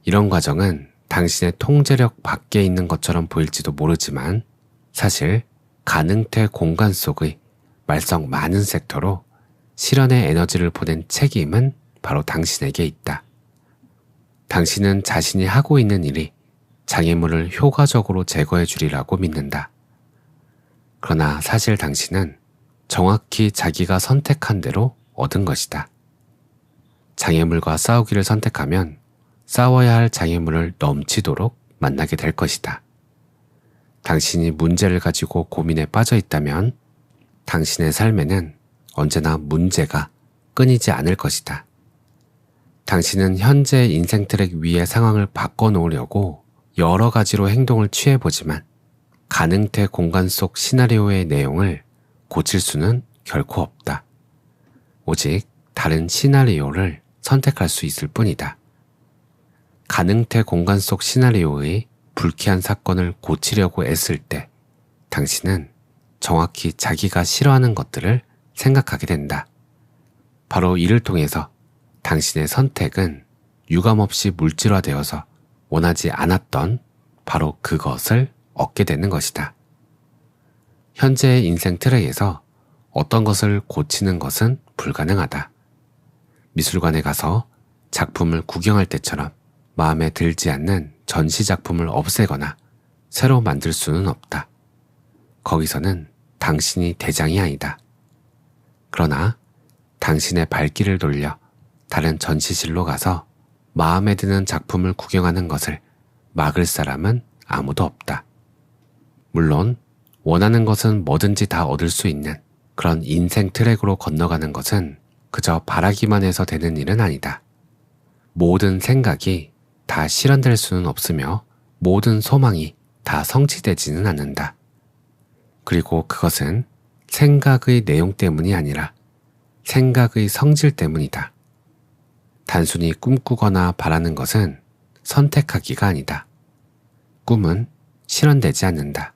S1: 이런 과정은 당신의 통제력 밖에 있는 것처럼 보일지도 모르지만 사실 가능태 공간 속의 말썽 많은 섹터로 실현의 에너지를 보낸 책임은 바로 당신에게 있다. 당신은 자신이 하고 있는 일이 장애물을 효과적으로 제거해 주리라고 믿는다. 그러나 사실 당신은 정확히 자기가 선택한 대로 얻은 것이다. 장애물과 싸우기를 선택하면 싸워야 할 장애물을 넘치도록 만나게 될 것이다. 당신이 문제를 가지고 고민에 빠져 있다면 당신의 삶에는 언제나 문제가 끊이지 않을 것이다. 당신은 현재의 인생 트랙 위의 상황을 바꿔놓으려고 여러 가지로 행동을 취해보지만 가능태 공간 속 시나리오의 내용을 고칠 수는 결코 없다. 오직 다른 시나리오를 선택할 수 있을 뿐이다. 가능태 공간 속 시나리오의 불쾌한 사건을 고치려고 애쓸 때 당신은 정확히 자기가 싫어하는 것들을 생각하게 된다. 바로 이를 통해서 당신의 선택은 유감없이 물질화되어서 원하지 않았던 바로 그것을 얻게 되는 것이다. 현재의 인생 트랙에서 어떤 것을 고치는 것은 불가능하다. 미술관에 가서 작품을 구경할 때처럼 마음에 들지 않는 전시 작품을 없애거나 새로 만들 수는 없다. 거기서는 당신이 대장이 아니다. 그러나 당신의 발길을 돌려 다른 전시실로 가서 마음에 드는 작품을 구경하는 것을 막을 사람은 아무도 없다. 물론 원하는 것은 뭐든지 다 얻을 수 있는 그런 인생 트랙으로 건너가는 것은 그저 바라기만 해서 되는 일은 아니다. 모든 생각이 다 실현될 수는 없으며 모든 소망이 다 성취되지는 않는다. 그리고 그것은 생각의 내용 때문이 아니라 생각의 성질 때문이다. 단순히 꿈꾸거나 바라는 것은 선택하기가 아니다. 꿈은 실현되지 않는다.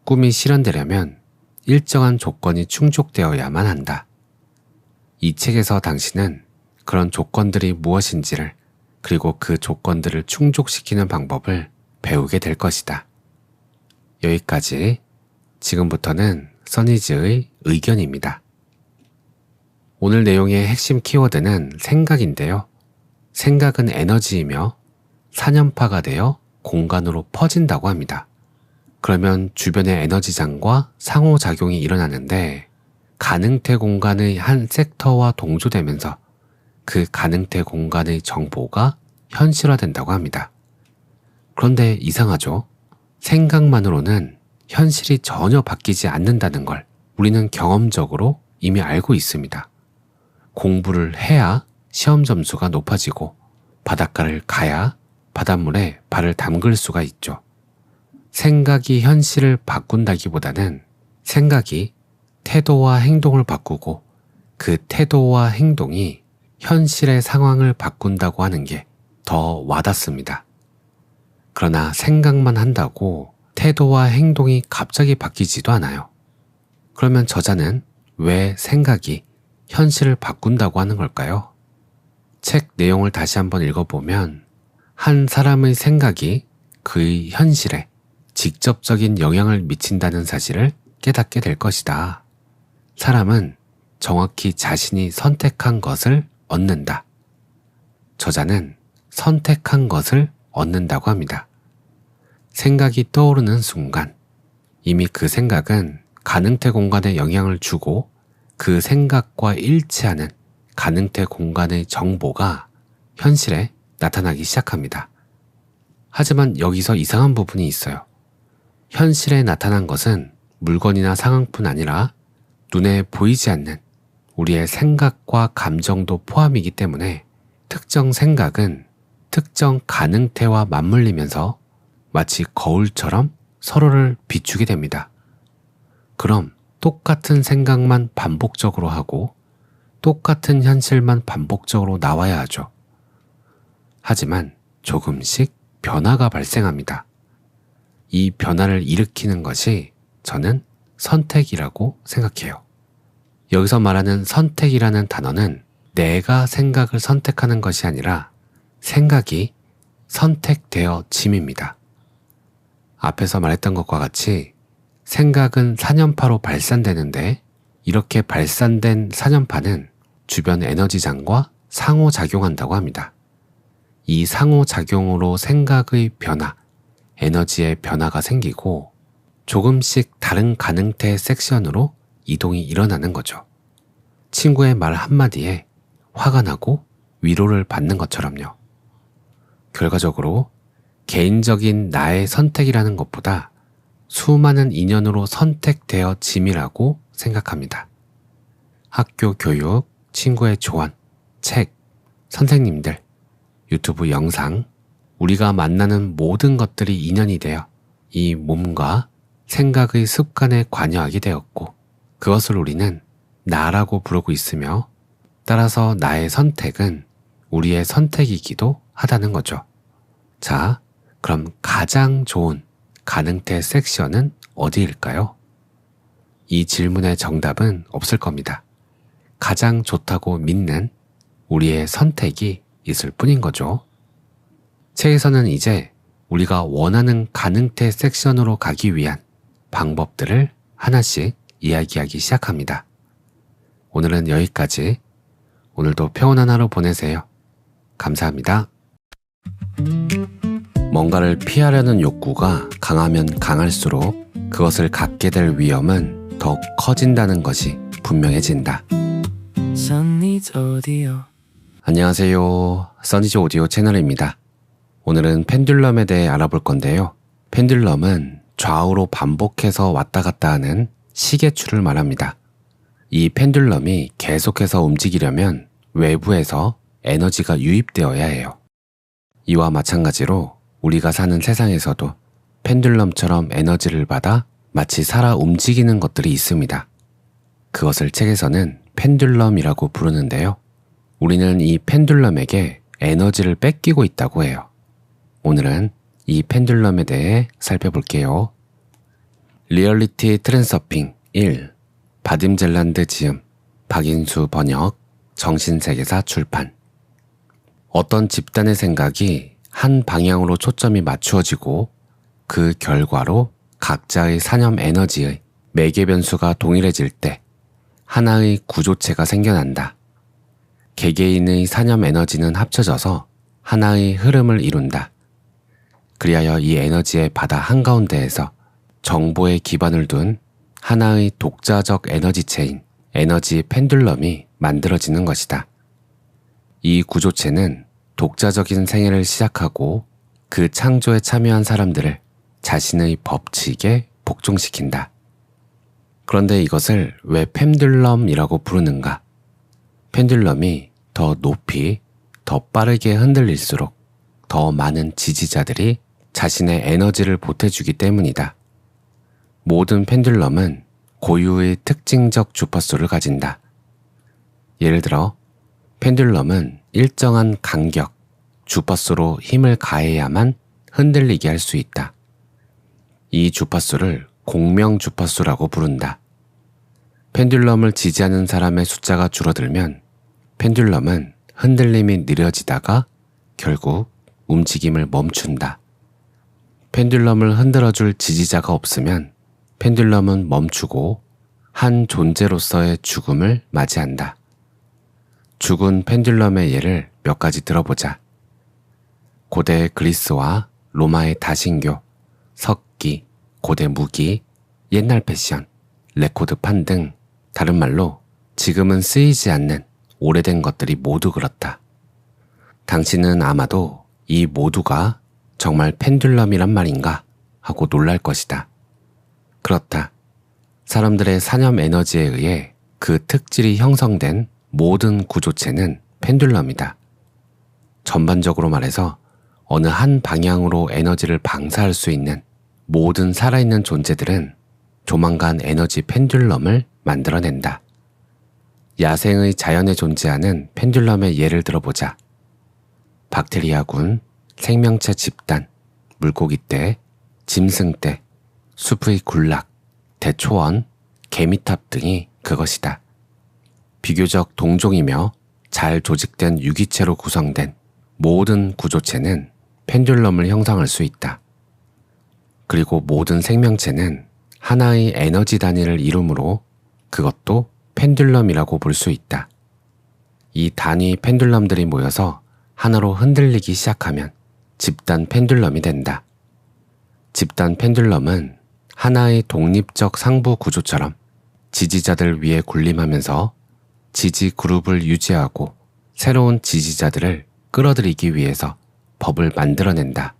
S1: 꿈이 실현되려면 일정한 조건이 충족되어야만 한다. 이 책에서 당신은 그런 조건들이 무엇인지를 그리고 그 조건들을 충족시키는 방법을 배우게 될 것이다. 여기까지. 지금부터는 써니즈의 의견입니다. 오늘 내용의 핵심 키워드는 생각인데요. 생각은 에너지이며 산연파가 되어 공간으로 퍼진다고 합니다. 그러면 주변의 에너지장과 상호작용이 일어나는데 가능태 공간의 한 섹터와 동조되면서 그 가능태 공간의 정보가 현실화된다고 합니다. 그런데 이상하죠? 생각만으로는 현실이 전혀 바뀌지 않는다는 걸 우리는 경험적으로 이미 알고 있습니다. 공부를 해야 시험 점수가 높아지고 바닷가를 가야 바닷물에 발을 담글 수가 있죠. 생각이 현실을 바꾼다기보다는 생각이 태도와 행동을 바꾸고 그 태도와 행동이 현실의 상황을 바꾼다고 하는 게 더 와닿습니다. 그러나 생각만 한다고 태도와 행동이 갑자기 바뀌지도 않아요. 그러면 저자는 왜 생각이 현실을 바꾼다고 하는 걸까요? 책 내용을 다시 한번 읽어보면 한 사람의 생각이 그의 현실에 직접적인 영향을 미친다는 사실을 깨닫게 될 것이다. 사람은 정확히 자신이 선택한 것을 얻는다. 저자는 선택한 것을 얻는다고 합니다. 생각이 떠오르는 순간 이미 그 생각은 가능태 공간에 영향을 주고 그 생각과 일치하는 가능태 공간의 정보가 현실에 나타나기 시작합니다. 하지만 여기서 이상한 부분이 있어요. 현실에 나타난 것은 물건이나 상황뿐 아니라 눈에 보이지 않는 우리의 생각과 감정도 포함이기 때문에 특정 생각은 특정 가능태와 맞물리면서 마치 거울처럼 서로를 비추게 됩니다. 그럼 똑같은 생각만 반복적으로 하고 똑같은 현실만 반복적으로 나와야 하죠. 하지만 조금씩 변화가 발생합니다. 이 변화를 일으키는 것이 저는 선택이라고 생각해요. 여기서 말하는 선택이라는 단어는 내가 생각을 선택하는 것이 아니라 생각이 선택되어짐입니다. 앞에서 말했던 것과 같이 생각은 산연파로 발산되는데 이렇게 발산된 산연파는 주변 에너지장과 상호작용한다고 합니다. 이 상호작용으로 생각의 변화, 에너지의 변화가 생기고 조금씩 다른 가능태 섹션으로 이동이 일어나는 거죠. 친구의 말 한마디에 화가 나고 위로를 받는 것처럼요. 결과적으로 개인적인 나의 선택이라는 것보다 수많은 인연으로 선택되어짐이라고 생각합니다. 학교 교육, 친구의 조언, 책, 선생님들, 유튜브 영상, 우리가 만나는 모든 것들이 인연이 되어 이 몸과 생각의 습관에 관여하게 되었고 그것을 우리는 나라고 부르고 있으며 따라서 나의 선택은 우리의 선택이기도 하다는 거죠. 자, 그럼 가장 좋은 가능태 섹션은 어디일까요? 이 질문의 정답은 없을 겁니다. 가장 좋다고 믿는 우리의 선택이 있을 뿐인 거죠. 책에서는 이제 우리가 원하는 가능태 섹션으로 가기 위한 방법들을 하나씩 이야기하기 시작합니다. 오늘은 여기까지. 오늘도 평온한 하루 보내세요. 감사합니다. 뭔가를 피하려는 욕구가 강하면 강할수록 그것을 갖게 될 위험은 더욱 커진다는 것이 분명해진다.
S2: Sunneeds audio.
S1: 안녕하세요. 써니즈 오디오 채널입니다. 오늘은 펜듈럼에 대해 알아볼 건데요. 펜듈럼은 좌우로 반복해서 왔다 갔다 하는 시계추를 말합니다. 이 펜듈럼이 계속해서 움직이려면 외부에서 에너지가 유입되어야 해요. 이와 마찬가지로 우리가 사는 세상에서도 펜듈럼처럼 에너지를 받아 마치 살아 움직이는 것들이 있습니다. 그것을 책에서는 펜듈럼이라고 부르는데요. 우리는 이 펜듈럼에게 에너지를 뺏기고 있다고 해요. 오늘은 이 펜듈럼에 대해 살펴볼게요. 리얼리티 트랜서핑 1. 바딤 젤란드 지음, 박인수 번역, 정신세계사 출판. 어떤 집단의 생각이 한 방향으로 초점이 맞추어지고 그 결과로 각자의 사념 에너지의 매개 변수가 동일해질 때 하나의 구조체가 생겨난다. 개개인의 사념 에너지는 합쳐져서 하나의 흐름을 이룬다. 그리하여 이 에너지의 바다 한가운데에서 정보에 기반을 둔 하나의 독자적 에너지체인 에너지 펜듈럼이 만들어지는 것이다. 이 구조체는 독자적인 생애를 시작하고 그 창조에 참여한 사람들을 자신의 법칙에 복종시킨다. 그런데 이것을 왜 펜듈럼이라고 부르는가? 펜듈럼이 더 높이, 더 빠르게 흔들릴수록 더 많은 지지자들이 자신의 에너지를 보태주기 때문이다. 모든 펜듈럼은 고유의 특징적 주파수를 가진다. 예를 들어 펜듈럼은 일정한 간격, 주파수로 힘을 가해야만 흔들리게 할 수 있다. 이 주파수를 공명 주파수라고 부른다. 펜듈럼을 지지하는 사람의 숫자가 줄어들면 펜듈럼은 흔들림이 느려지다가 결국 움직임을 멈춘다. 펜듈럼을 흔들어줄 지지자가 없으면 펜듈럼은 멈추고 한 존재로서의 죽음을 맞이한다. 죽은 펜듈럼의 예를 몇 가지 들어보자. 고대 그리스와 로마의 다신교, 석기, 고대 무기, 옛날 패션, 레코드판 등 다른 말로 지금은 쓰이지 않는 오래된 것들이 모두 그렇다. 당신은 아마도 이 모두가 정말 펜듈럼이란 말인가 하고 놀랄 것이다. 그렇다. 사람들의 사념 에너지에 의해 그 특질이 형성된 모든 구조체는 펜듈럼이다. 전반적으로 말해서 어느 한 방향으로 에너지를 방사할 수 있는 모든 살아있는 존재들은 조만간 에너지 펜듈럼을 만들어낸다. 야생의 자연에 존재하는 펜듈럼의 예를 들어보자. 박테리아군, 생명체 집단, 물고기떼, 짐승떼, 숲의 군락, 대초원, 개미탑 등이 그것이다. 비교적 동종이며 잘 조직된 유기체로 구성된 모든 구조체는 펜듈럼을 형성할 수 있다. 그리고 모든 생명체는 하나의 에너지 단위를 이루므로 그것도 펜듈럼이라고 볼 수 있다. 이 단위 펜듈럼들이 모여서 하나로 흔들리기 시작하면 집단 펜듈럼이 된다. 집단 펜듈럼은 하나의 독립적 상부 구조처럼 지지자들 위에 군림하면서 지지 그룹을 유지하고 새로운 지지자들을 끌어들이기 위해서 법을 만들어낸다.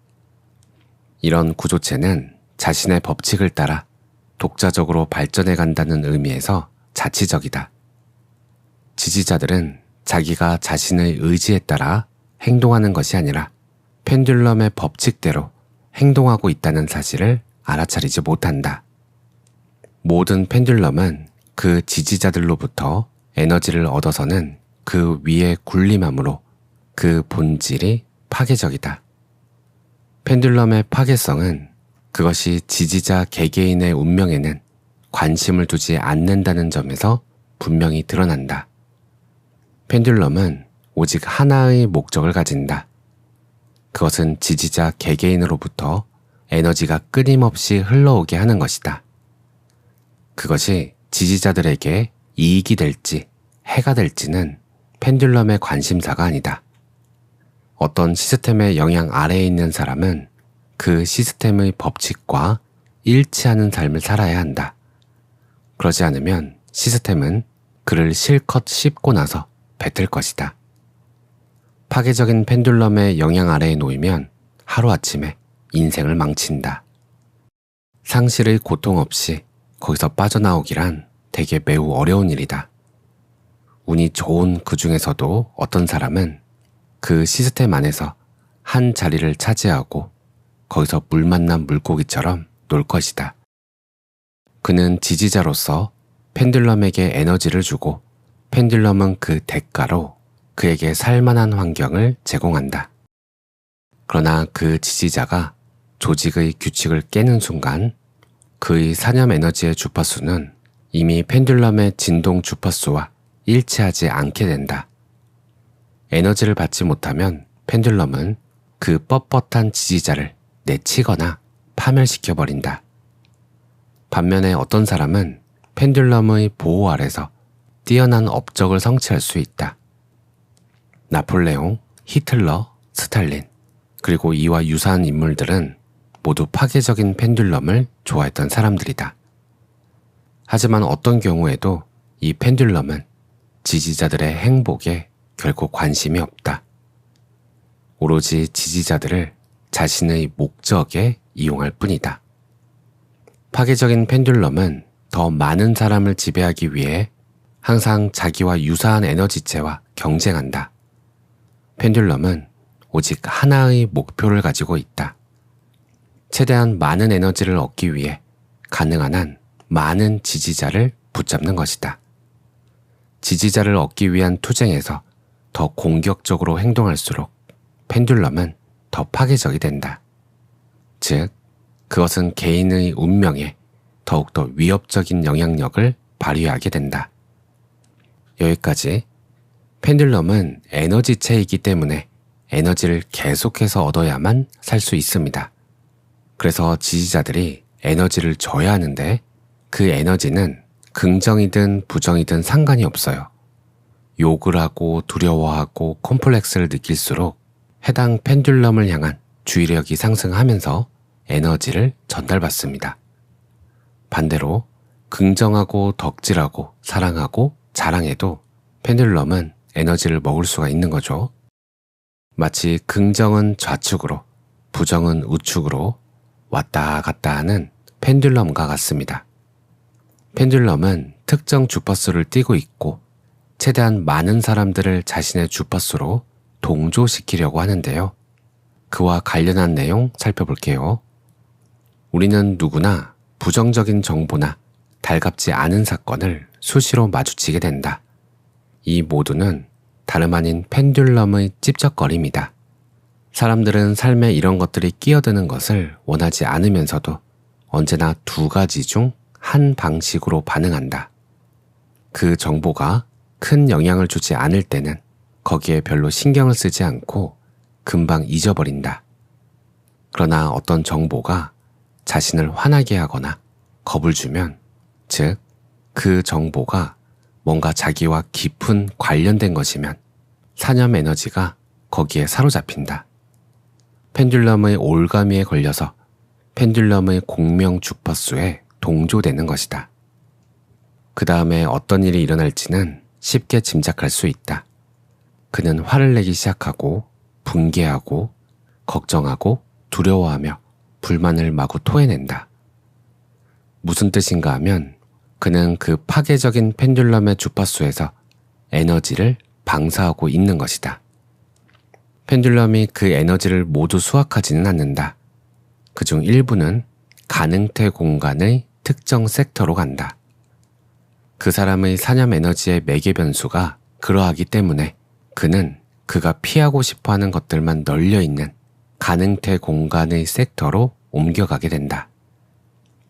S1: 이런 구조체는 자신의 법칙을 따라 독자적으로 발전해 간다는 의미에서 자치적이다. 지지자들은 자기가 자신의 의지에 따라 행동하는 것이 아니라 펜듈럼의 법칙대로 행동하고 있다는 사실을 알아차리지 못한다. 모든 펜듈럼은 그 지지자들로부터 에너지를 얻어서는 그 위에 군림하므로 그 본질이 파괴적이다. 펜듈럼의 파괴성은 그것이 지지자 개개인의 운명에는 관심을 두지 않는다는 점에서 분명히 드러난다. 펜듈럼은 오직 하나의 목적을 가진다. 그것은 지지자 개개인으로부터 에너지가 끊임없이 흘러오게 하는 것이다. 그것이 지지자들에게 이익이 될지 해가 될지는 펜듈럼의 관심사가 아니다. 어떤 시스템의 영향 아래에 있는 사람은 그 시스템의 법칙과 일치하는 삶을 살아야 한다. 그러지 않으면 시스템은 그를 실컷 씹고 나서 뱉을 것이다. 파괴적인 펜듈럼의 영향 아래에 놓이면 하루아침에 인생을 망친다. 상실의 고통 없이 거기서 빠져나오기란 되게 매우 어려운 일이다. 운이 좋은 그 중에서도 어떤 사람은 그 시스템 안에서 한 자리를 차지하고 거기서 물 만난 물고기처럼 놀 것이다. 그는 지지자로서 펜듈럼에게 에너지를 주고 펜듈럼은 그 대가로 그에게 살만한 환경을 제공한다. 그러나 그 지지자가 조직의 규칙을 깨는 순간 그의 사념 에너지의 주파수는 이미 펜듈럼의 진동 주파수와 일치하지 않게 된다. 에너지를 받지 못하면 펜듈럼은 그 뻣뻣한 지지자를 내치거나 파멸시켜버린다. 반면에 어떤 사람은 펜듈럼의 보호 아래서 뛰어난 업적을 성취할 수 있다. 나폴레옹, 히틀러, 스탈린, 그리고 이와 유사한 인물들은 모두 파괴적인 펜듈럼을 좋아했던 사람들이다. 하지만 어떤 경우에도 이 펜듈럼은 지지자들의 행복에 결코 관심이 없다. 오로지 지지자들을 자신의 목적에 이용할 뿐이다. 파괴적인 펜듈럼은 더 많은 사람을 지배하기 위해 항상 자기와 유사한 에너지체와 경쟁한다. 펜듈럼은 오직 하나의 목표를 가지고 있다. 최대한 많은 에너지를 얻기 위해 가능한 한 많은 지지자를 붙잡는 것이다. 지지자를 얻기 위한 투쟁에서 더 공격적으로 행동할수록 펜듈럼은 더 파괴적이 된다. 즉, 그것은 개인의 운명에 더욱더 위협적인 영향력을 발휘하게 된다. 여기까지. 펜듈럼은 에너지체이기 때문에 에너지를 계속해서 얻어야만 살 수 있습니다. 그래서 지지자들이 에너지를 줘야 하는데 그 에너지는 긍정이든 부정이든 상관이 없어요. 욕을 하고 두려워하고 콤플렉스를 느낄수록 해당 펜듈럼을 향한 주의력이 상승하면서 에너지를 전달받습니다. 반대로 긍정하고 덕질하고 사랑하고 자랑해도 펜듈럼은 에너지를 먹을 수가 있는 거죠. 마치 긍정은 좌측으로 부정은 우측으로 왔다 갔다 하는 펜듈럼과 같습니다. 펜듈럼은 특정 주파수를 띠고 있고 최대한 많은 사람들을 자신의 주파수로 동조시키려고 하는데요. 그와 관련한 내용 살펴볼게요. 우리는 누구나 부정적인 정보나 달갑지 않은 사건을 수시로 마주치게 된다. 이 모두는 다름 아닌 펜듈럼의 찝쩍거림이다. 사람들은 삶에 이런 것들이 끼어드는 것을 원하지 않으면서도 언제나 두 가지 중 한 방식으로 반응한다. 그 정보가 큰 영향을 주지 않을 때는 거기에 별로 신경을 쓰지 않고 금방 잊어버린다. 그러나 어떤 정보가 자신을 화나게 하거나 겁을 주면, 즉, 그 정보가 뭔가 자기와 깊은 관련된 것이면 사념 에너지가 거기에 사로잡힌다. 펜듈럼의 올가미에 걸려서 펜듈럼의 공명 주파수에 동조되는 것이다. 그 다음에 어떤 일이 일어날지는 쉽게 짐작할 수 있다. 그는 화를 내기 시작하고 분개하고 걱정하고 두려워하며 불만을 마구 토해낸다. 무슨 뜻인가 하면 그는 그 파괴적인 펜듈럼의 주파수에서 에너지를 방사하고 있는 것이다. 펜듈럼이 그 에너지를 모두 수확하지는 않는다. 그중 일부는 가능태 공간의 특정 섹터로 간다. 그 사람의 사념 에너지의 매개 변수가 그러하기 때문에 그는 그가 피하고 싶어하는 것들만 널려있는 가능태 공간의 섹터로 옮겨가게 된다.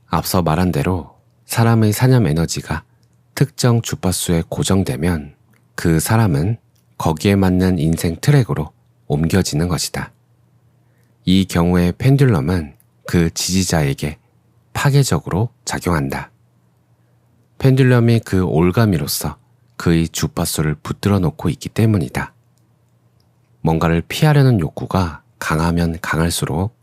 S1: 앞서 말한 대로 사람의 사념 에너지가 특정 주파수에 고정되면 그 사람은 거기에 맞는 인생 트랙으로 옮겨지는 것이다. 이 경우에 펜듈럼은 그 지지자에게 파괴적으로 작용한다. 펜듈럼이 그 올가미로서 그의 주파수를 붙들어 놓고 있기 때문이다. 뭔가를 피하려는 욕구가 강하면 강할수록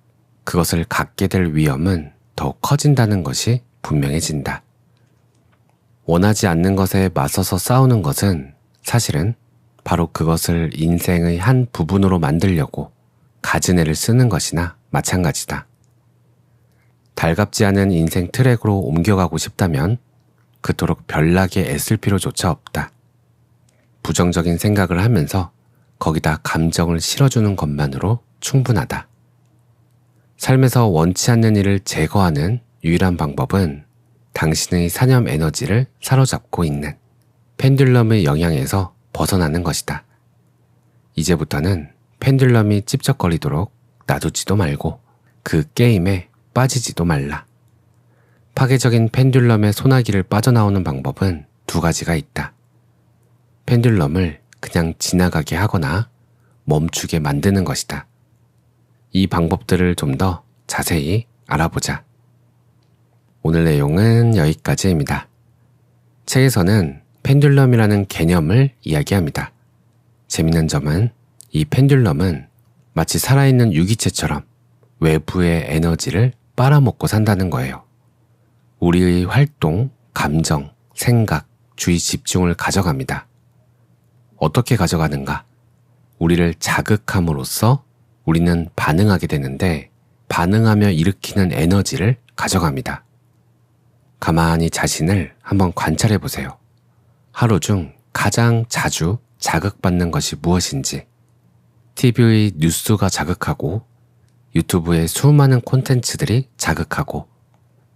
S1: 그것을 갖게 될 위험은 더욱 커진다는 것이 분명해진다. 원하지 않는 것에 맞서서 싸우는 것은 사실은 바로 그것을 인생의 한 부분으로 만들려고 갖은 애를 쓰는 것이나 마찬가지다. 달갑지 않은 인생 트랙으로 옮겨가고 싶다면 그토록 별나게 애쓸 필요조차 없다. 부정적인 생각을 하면서 거기다 감정을 실어주는 것만으로 충분하다. 삶에서 원치 않는 일을 제거하는 유일한 방법은 당신의 사념 에너지를 사로잡고 있는 펜듈럼의 영향에서 벗어나는 것이다. 이제부터는 펜듈럼이 찝쩍거리도록 놔두지도 말고 그 게임에 빠지지도 말라. 파괴적인 펜듈럼의 소나기를 빠져나오는 방법은 두 가지가 있다. 펜듈럼을 그냥 지나가게 하거나 멈추게 만드는 것이다. 이 방법들을 좀 더 자세히 알아보자. 오늘 내용은 여기까지입니다. 책에서는 펜듈럼이라는 개념을 이야기합니다. 재밌는 점은 이 펜듈럼은 마치 살아있는 유기체처럼 외부의 에너지를 빨아먹고 산다는 거예요. 우리의 활동, 감정, 생각, 주의 집중을 가져갑니다. 어떻게 가져가는가? 우리를 자극함으로써 우리는 반응하게 되는데 반응하며 일으키는 에너지를 가져갑니다. 가만히 자신을 한번 관찰해 보세요. 하루 중 가장 자주 자극받는 것이 무엇인지, TV의 뉴스가 자극하고 유튜브의 수많은 콘텐츠들이 자극하고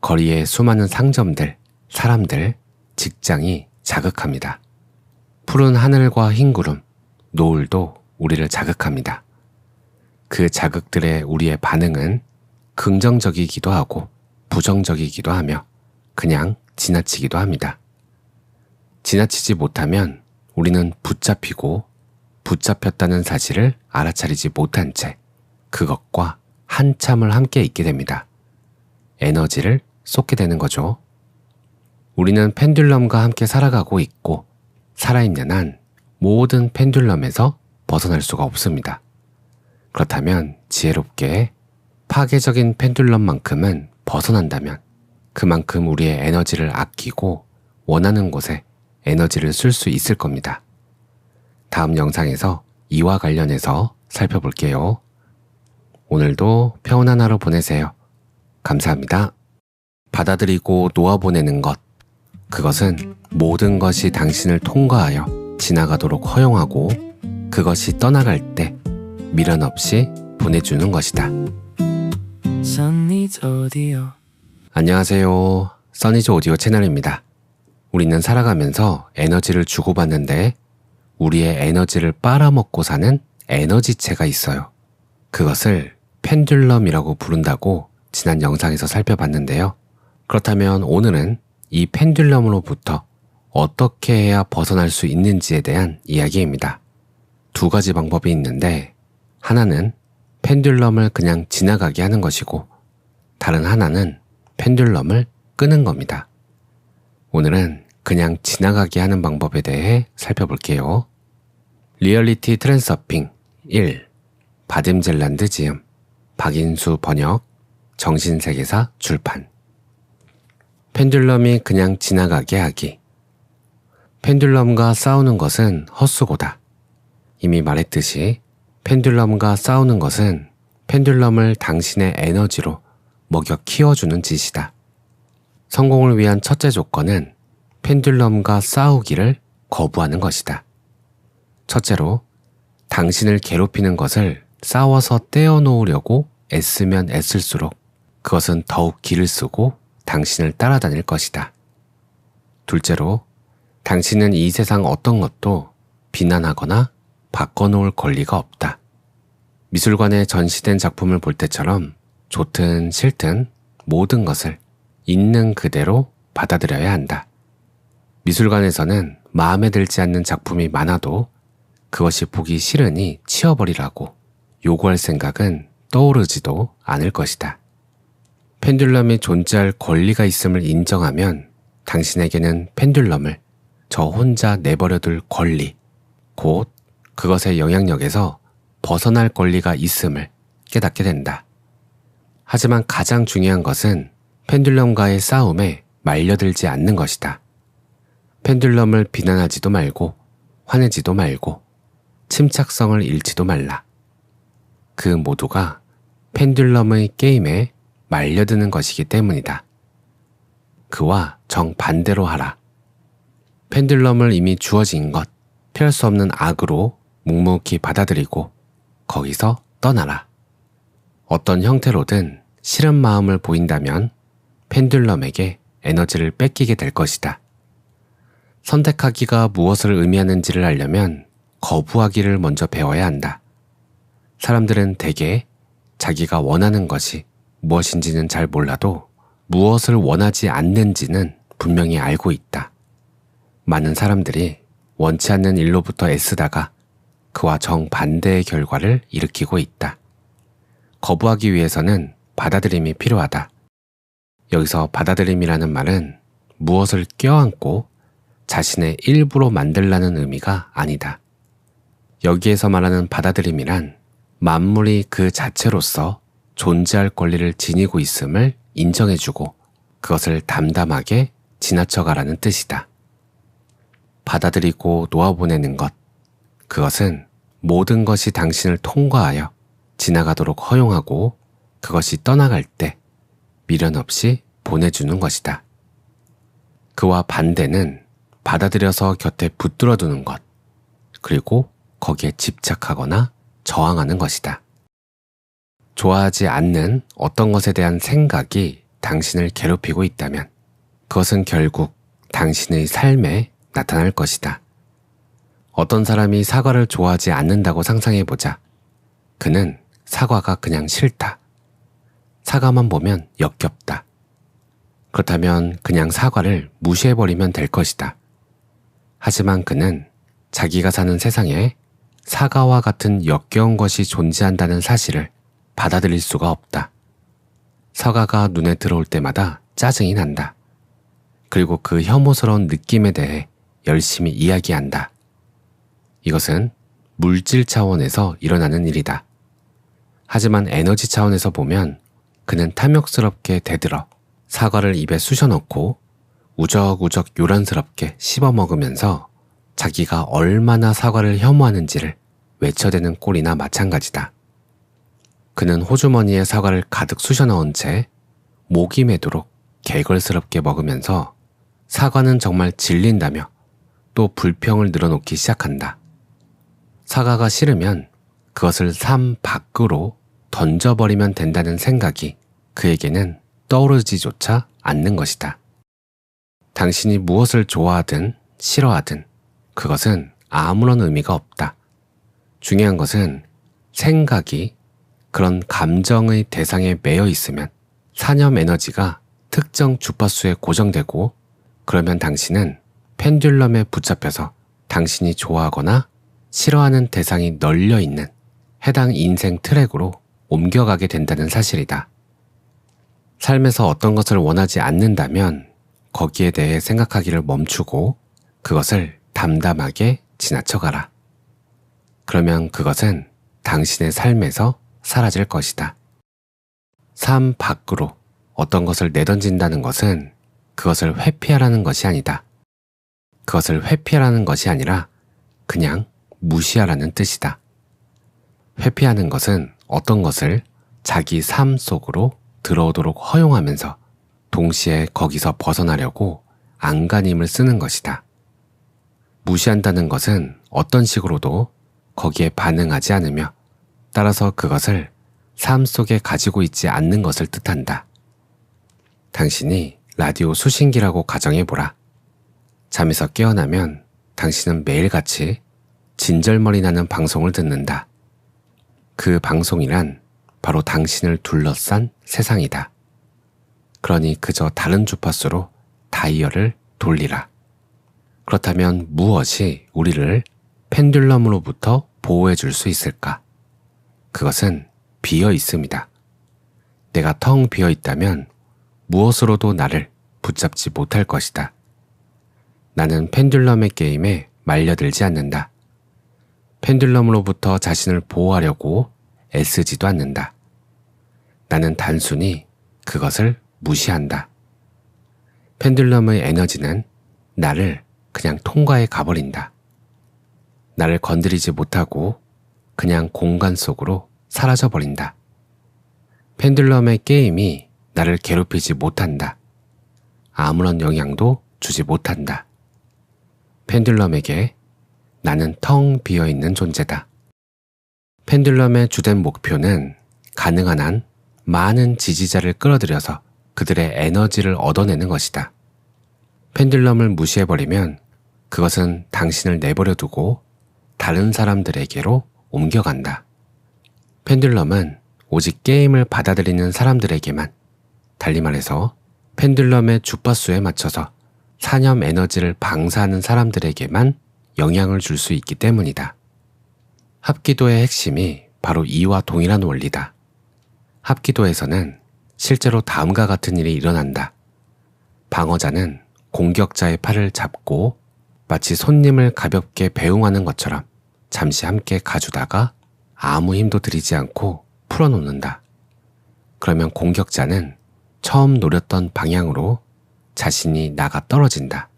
S1: 거리의 수많은 상점들, 사람들, 직장이 자극합니다. 푸른 하늘과 흰 구름, 노을도 우리를 자극합니다. 그 자극들의 우리의 반응은 긍정적이기도 하고 부정적이기도 하며 그냥 지나치기도 합니다. 지나치지 못하면 우리는 붙잡히고 붙잡혔다는 사실을 알아차리지 못한 채 그것과 한참을 함께 있게 됩니다. 에너지를 쏟게 되는 거죠. 우리는 펜듈럼과 함께 살아가고 있고 살아있는 한 모든 펜듈럼에서 벗어날 수가 없습니다. 그렇다면 지혜롭게 파괴적인 펜듈럼만큼은 벗어난다면 그만큼 우리의 에너지를 아끼고 원하는 곳에 에너지를 쓸 수 있을 겁니다. 다음 영상에서 이와 관련해서 살펴볼게요. 오늘도 평온한 하루 보내세요. 감사합니다. 받아들이고 놓아보내는 것. 그것은 모든 것이 당신을 통과하여 지나가도록 허용하고 그것이 떠나갈 때 미련 없이 보내주는 것이다.
S2: 써니즈 오디오.
S1: 안녕하세요. 써니즈 오디오 채널입니다. 우리는 살아가면서 에너지를 주고받는데 우리의 에너지를 빨아먹고 사는 에너지체가 있어요. 그것을 펜듈럼이라고 부른다고 지난 영상에서 살펴봤는데요. 그렇다면 오늘은 이 펜듈럼으로부터 어떻게 해야 벗어날 수 있는지에 대한 이야기입니다. 두 가지 방법이 있는데 하나는 펜듈럼을 그냥 지나가게 하는 것이고 다른 하나는 펜듈럼을 끄는 겁니다. 오늘은 그냥 지나가게 하는 방법에 대해 살펴볼게요. 리얼리티 트랜서핑 1. 바딤젤란드 지음, 박인수 번역, 정신세계사 출판. 펜듈럼이 그냥 지나가게 하기. 펜듈럼과 싸우는 것은 헛수고다. 이미 말했듯이 펜듈럼과 싸우는 것은 펜듈럼을 당신의 에너지로 먹여 키워주는 짓이다. 성공을 위한 첫째 조건은 펜듈럼과 싸우기를 거부하는 것이다. 첫째로, 당신을 괴롭히는 것을 싸워서 떼어놓으려고 애쓰면 애쓸수록 그것은 더욱 기를 쓰고 당신을 따라다닐 것이다. 둘째로, 당신은 이 세상 어떤 것도 비난하거나 바꿔놓을 권리가 없다. 미술관에 전시된 작품을 볼 때처럼 좋든 싫든 모든 것을 있는 그대로 받아들여야 한다. 미술관에서는 마음에 들지 않는 작품이 많아도 그것이 보기 싫으니 치워버리라고 요구할 생각은 떠오르지도 않을 것이다. 펜듈럼이 존재할 권리가 있음을 인정하면 당신에게는 펜듈럼을 저 혼자 내버려둘 권리, 곧 그것의 영향력에서 벗어날 권리가 있음을 깨닫게 된다. 하지만 가장 중요한 것은 펜듈럼과의 싸움에 말려들지 않는 것이다. 펜듈럼을 비난하지도 말고 화내지도 말고 침착성을 잃지도 말라. 그 모두가 펜듈럼의 게임에 말려드는 것이기 때문이다. 그와 정반대로 하라. 펜듈럼을 이미 주어진 것, 피할 수 없는 악으로 묵묵히 받아들이고 거기서 떠나라. 어떤 형태로든 싫은 마음을 보인다면 펜듈럼에게 에너지를 뺏기게 될 것이다. 선택하기가 무엇을 의미하는지를 알려면 거부하기를 먼저 배워야 한다. 사람들은 대개 자기가 원하는 것이 무엇인지는 잘 몰라도 무엇을 원하지 않는지는 분명히 알고 있다. 많은 사람들이 원치 않는 일로부터 애쓰다가 그와 정반대의 결과를 일으키고 있다. 거부하기 위해서는 받아들임이 필요하다. 여기서 받아들임이라는 말은 무엇을 껴안고 자신의 일부로 만들라는 의미가 아니다. 여기에서 말하는 받아들임이란 만물이 그 자체로서 존재할 권리를 지니고 있음을 인정해주고 그것을 담담하게 지나쳐가라는 뜻이다. 받아들이고 놓아보내는 것, 그것은 모든 것이 당신을 통과하여 지나가도록 허용하고 그것이 떠나갈 때 미련 없이 보내주는 것이다. 그와 반대는 받아들여서 곁에 붙들어두는 것, 그리고 거기에 집착하거나 저항하는 것이다. 좋아하지 않는 어떤 것에 대한 생각이 당신을 괴롭히고 있다면 그것은 결국 당신의 삶에 나타날 것이다. 어떤 사람이 사과를 좋아하지 않는다고 상상해보자. 그는 사과가 그냥 싫다. 사과만 보면 역겹다. 그렇다면 그냥 사과를 무시해버리면 될 것이다. 하지만 그는 자기가 사는 세상에 사과와 같은 역겨운 것이 존재한다는 사실을 받아들일 수가 없다. 사과가 눈에 들어올 때마다 짜증이 난다. 그리고 그 혐오스러운 느낌에 대해 열심히 이야기한다. 이것은 물질 차원에서 일어나는 일이다. 하지만 에너지 차원에서 보면 그는 탐욕스럽게 대들어 사과를 입에 쑤셔넣고 우적우적 요란스럽게 씹어먹으면서 자기가 얼마나 사과를 혐오하는지를 외쳐대는 꼴이나 마찬가지다. 그는 호주머니에 사과를 가득 쑤셔넣은 채 목이 메도록 개걸스럽게 먹으면서 사과는 정말 질린다며 또 불평을 늘어놓기 시작한다. 사과가 싫으면 그것을 삶 밖으로 던져버리면 된다는 생각이 그에게는 떠오르지조차 않는 것이다. 당신이 무엇을 좋아하든 싫어하든 그것은 아무런 의미가 없다. 중요한 것은 생각이 그런 감정의 대상에 매여 있으면 산염 에너지가 특정 주파수에 고정되고 그러면 당신은 펜듈럼에 붙잡혀서 당신이 좋아하거나 싫어하는 대상이 널려있는 해당 인생 트랙으로 옮겨가게 된다는 사실이다. 삶에서 어떤 것을 원하지 않는다면 거기에 대해 생각하기를 멈추고 그것을 담담하게 지나쳐가라. 그러면 그것은 당신의 삶에서 사라질 것이다. 삶 밖으로 어떤 것을 내던진다는 것은 그것을 회피하라는 것이 아니다. 그것을 회피하라는 것이 아니라 그냥 무시하라는 뜻이다. 회피하는 것은 어떤 것을 자기 삶 속으로 들어오도록 허용하면서 동시에 거기서 벗어나려고 안간힘을 쓰는 것이다. 무시한다는 것은 어떤 식으로도 거기에 반응하지 않으며 따라서 그것을 삶 속에 가지고 있지 않는 것을 뜻한다. 당신이 라디오 수신기라고 가정해보라. 잠에서 깨어나면 당신은 매일같이 진절머리 나는 방송을 듣는다. 그 방송이란 바로 당신을 둘러싼 세상이다. 그러니 그저 다른 주파수로 다이얼을 돌리라. 그렇다면 무엇이 우리를 펜듈럼으로부터 보호해 줄 수 있을까? 그것은 비어 있습니다. 내가 텅 비어 있다면 무엇으로도 나를 붙잡지 못할 것이다. 나는 펜듈럼의 게임에 말려들지 않는다. 펜듈럼으로부터 자신을 보호하려고 애쓰지도 않는다. 나는 단순히 그것을 무시한다. 펜듈럼의 에너지는 나를 그냥 통과해 가버린다. 나를 건드리지 못하고 그냥 공간 속으로 사라져버린다. 펜듈럼의 게임이 나를 괴롭히지 못한다. 아무런 영향도 주지 못한다. 펜듈럼에게 나는 텅 비어있는 존재다. 펜듈럼의 주된 목표는 가능한 한 많은 지지자를 끌어들여서 그들의 에너지를 얻어내는 것이다. 펜듈럼을 무시해버리면 그것은 당신을 내버려 두고 다른 사람들에게로 옮겨간다. 펜듈럼은 오직 게임을 받아들이는 사람들에게만, 달리 말해서 펜듈럼의 주파수에 맞춰서 사념 에너지를 방사하는 사람들에게만 영향을 줄 수 있기 때문이다. 합기도의 핵심이 바로 이와 동일한 원리다. 합기도에서는 실제로 다음과 같은 일이 일어난다. 방어자는 공격자의 팔을 잡고 마치 손님을 가볍게 배웅하는 것처럼 잠시 함께 가주다가 아무 힘도 들이지 않고 풀어놓는다. 그러면 공격자는 처음 노렸던 방향으로 자신이 나가 떨어진다.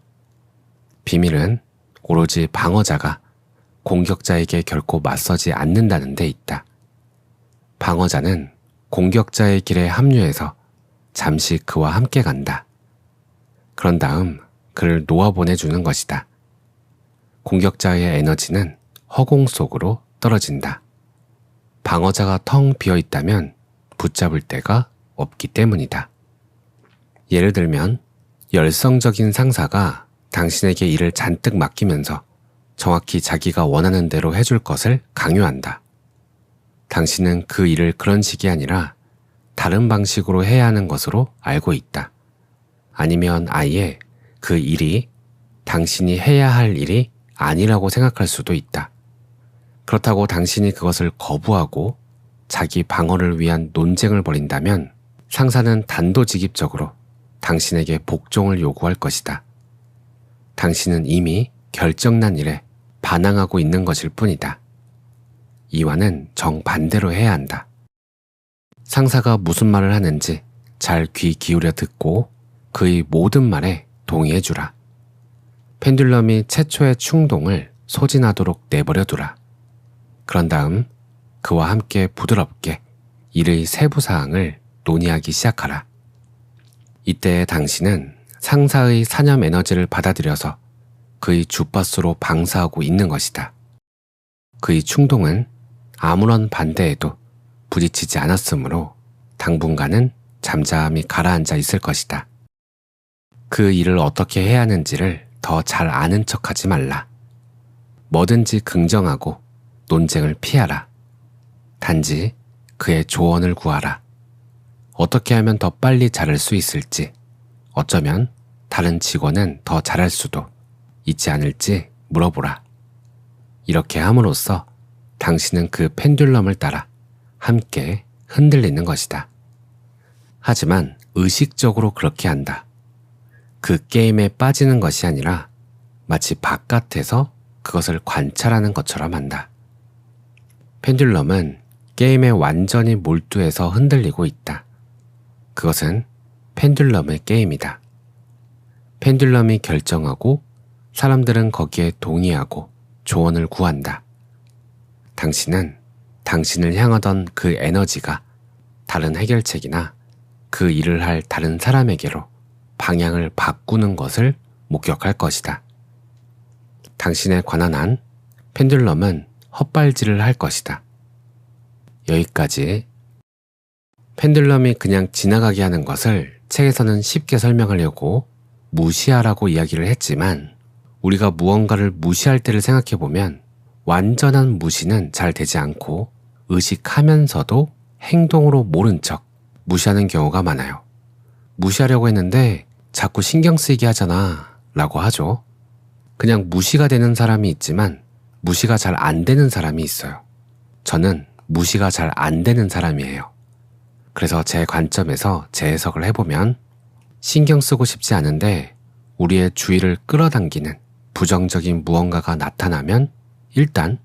S1: 비밀은 오로지 방어자가 공격자에게 결코 맞서지 않는다는 데 있다. 방어자는 공격자의 길에 합류해서 잠시 그와 함께 간다. 그런 다음 그를 놓아보내주는 것이다. 공격자의 에너지는 허공 속으로 떨어진다. 방어자가 텅 비어 있다면 붙잡을 데가 없기 때문이다. 예를 들면 열성적인 상사가 당신에게 일을 잔뜩 맡기면서 정확히 자기가 원하는 대로 해줄 것을 강요한다. 당신은 그 일을 그런 식이 아니라 다른 방식으로 해야 하는 것으로 알고 있다. 아니면 아예 그 일이 당신이 해야 할 일이 아니라고 생각할 수도 있다. 그렇다고 당신이 그것을 거부하고 자기 방어를 위한 논쟁을 벌인다면 상사는 단도직입적으로 당신에게 복종을 요구할 것이다. 당신은 이미 결정난 일에 반항하고 있는 것일 뿐이다. 이와는 정반대로 해야 한다. 상사가 무슨 말을 하는지 잘 귀 기울여 듣고 그의 모든 말에 동의해주라. 펜듈럼이 최초의 충동을 소진하도록 내버려두라. 그런 다음 그와 함께 부드럽게 일의 세부 사항을 논의하기 시작하라. 이때 당신은 상사의 사념 에너지를 받아들여서 그의 주파수로 방사하고 있는 것이다. 그의 충동은 아무런 반대에도 부딪히지 않았으므로 당분간은 잠잠히 가라앉아 있을 것이다. 그 일을 어떻게 해야 하는지를 더 잘 아는 척하지 말라. 뭐든지 긍정하고 논쟁을 피하라. 단지 그의 조언을 구하라. 어떻게 하면 더 빨리 잘할 수 있을지, 어쩌면 다른 직원은 더 잘할 수도 있지 않을지 물어보라. 이렇게 함으로써 당신은 그 펜듈럼을 따라 함께 흔들리는 것이다. 하지만 의식적으로 그렇게 한다. 그 게임에 빠지는 것이 아니라 마치 바깥에서 그것을 관찰하는 것처럼 한다. 펜듈럼은 게임에 완전히 몰두해서 흔들리고 있다. 그것은 펜듈럼의 게임이다. 펜듈럼이 결정하고 사람들은 거기에 동의하고 조언을 구한다. 당신은 당신을 향하던 그 에너지가 다른 해결책이나 그 일을 할 다른 사람에게로 방향을 바꾸는 것을 목격할 것이다. 당신에 관한 한 펜듈럼은 헛발질을 할 것이다. 여기까지. 펜듈럼이 그냥 지나가게 하는 것을 책에서는 쉽게 설명하려고 무시하라고 이야기를 했지만 우리가 무언가를 무시할 때를 생각해보면 완전한 무시는 잘 되지 않고 의식하면서도 행동으로 모른 척 무시하는 경우가 많아요. 무시하려고 했는데 자꾸 신경 쓰이게 하잖아 라고 하죠. 그냥 무시가 되는 사람이 있지만 무시가 잘 안 되는 사람이 있어요. 저는 무시가 잘 안 되는 사람이에요. 그래서 제 관점에서 재해석을 해보면 신경 쓰고 싶지 않은데 우리의 주의를 끌어당기는 부정적인 무언가가 나타나면 일단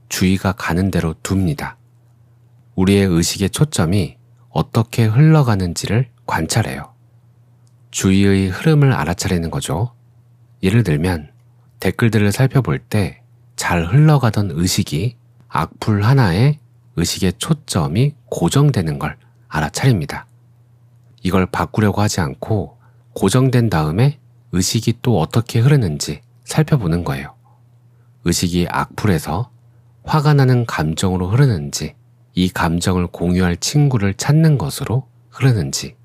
S1: 주의가 가는 대로 둡니다. 우리의 의식의 초점이 어떻게 흘러가는지를 관찰해요. 주의의 흐름을 알아차리는 거죠. 예를 들면 댓글들을 살펴볼 때 잘 흘러가던 의식이 악플 하나에 의식의 초점이 고정되는 걸 알아차립니다. 이걸 바꾸려고 하지 않고 고정된 다음에 의식이 또 어떻게 흐르는지 살펴보는 거예요. 의식이 악플에서 화가 나는 감정으로 흐르는지, 이 감정을 공유할 친구를 찾는 것으로 흐르는지,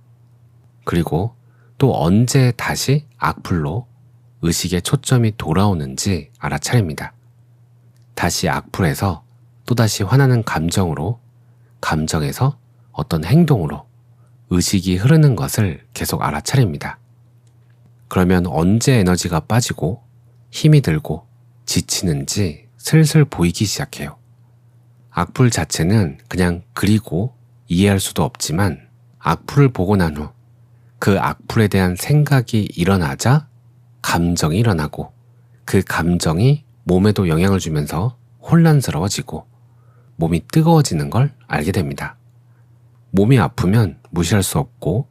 S1: 그리고 또 언제 다시 악플로 의식의 초점이 돌아오는지 알아차립니다. 다시 악플에서 또다시 화나는 감정으로, 감정에서 어떤 행동으로 의식이 흐르는 것을 계속 알아차립니다. 그러면 언제 에너지가 빠지고 힘이 들고 지치는지 슬슬 보이기 시작해요. 악플 자체는 그냥 그리고 이해할 수도 없지만 악플을 보고 난 후 그 악플에 대한 생각이 일어나자 감정이 일어나고 그 감정이 몸에도 영향을 주면서 혼란스러워지고 몸이 뜨거워지는 걸 알게 됩니다. 몸이 아프면 무시할 수 없고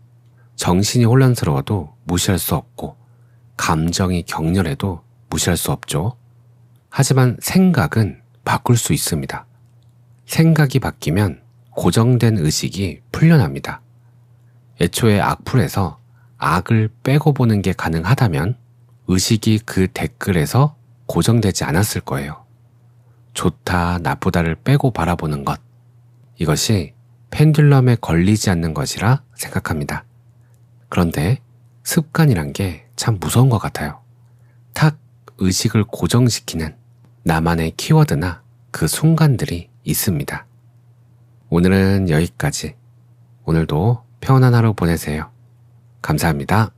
S1: 정신이 혼란스러워도 무시할 수 없고 감정이 격렬해도 무시할 수 없죠. 하지만 생각은 바꿀 수 있습니다. 생각이 바뀌면 고정된 의식이 풀려납니다. 애초에 악플에서 악을 빼고 보는 게 가능하다면 의식이 그 댓글에서 고정되지 않았을 거예요. 좋다, 나쁘다를 빼고 바라보는 것. 이것이 펜듈럼에 걸리지 않는 것이라 생각합니다. 그런데 습관이란 게 참 무서운 것 같아요. 탁 의식을 고정시키는 나만의 키워드나 그 순간들이 있습니다. 오늘은 여기까지. 오늘도 평온한 하루 보내세요. 감사합니다.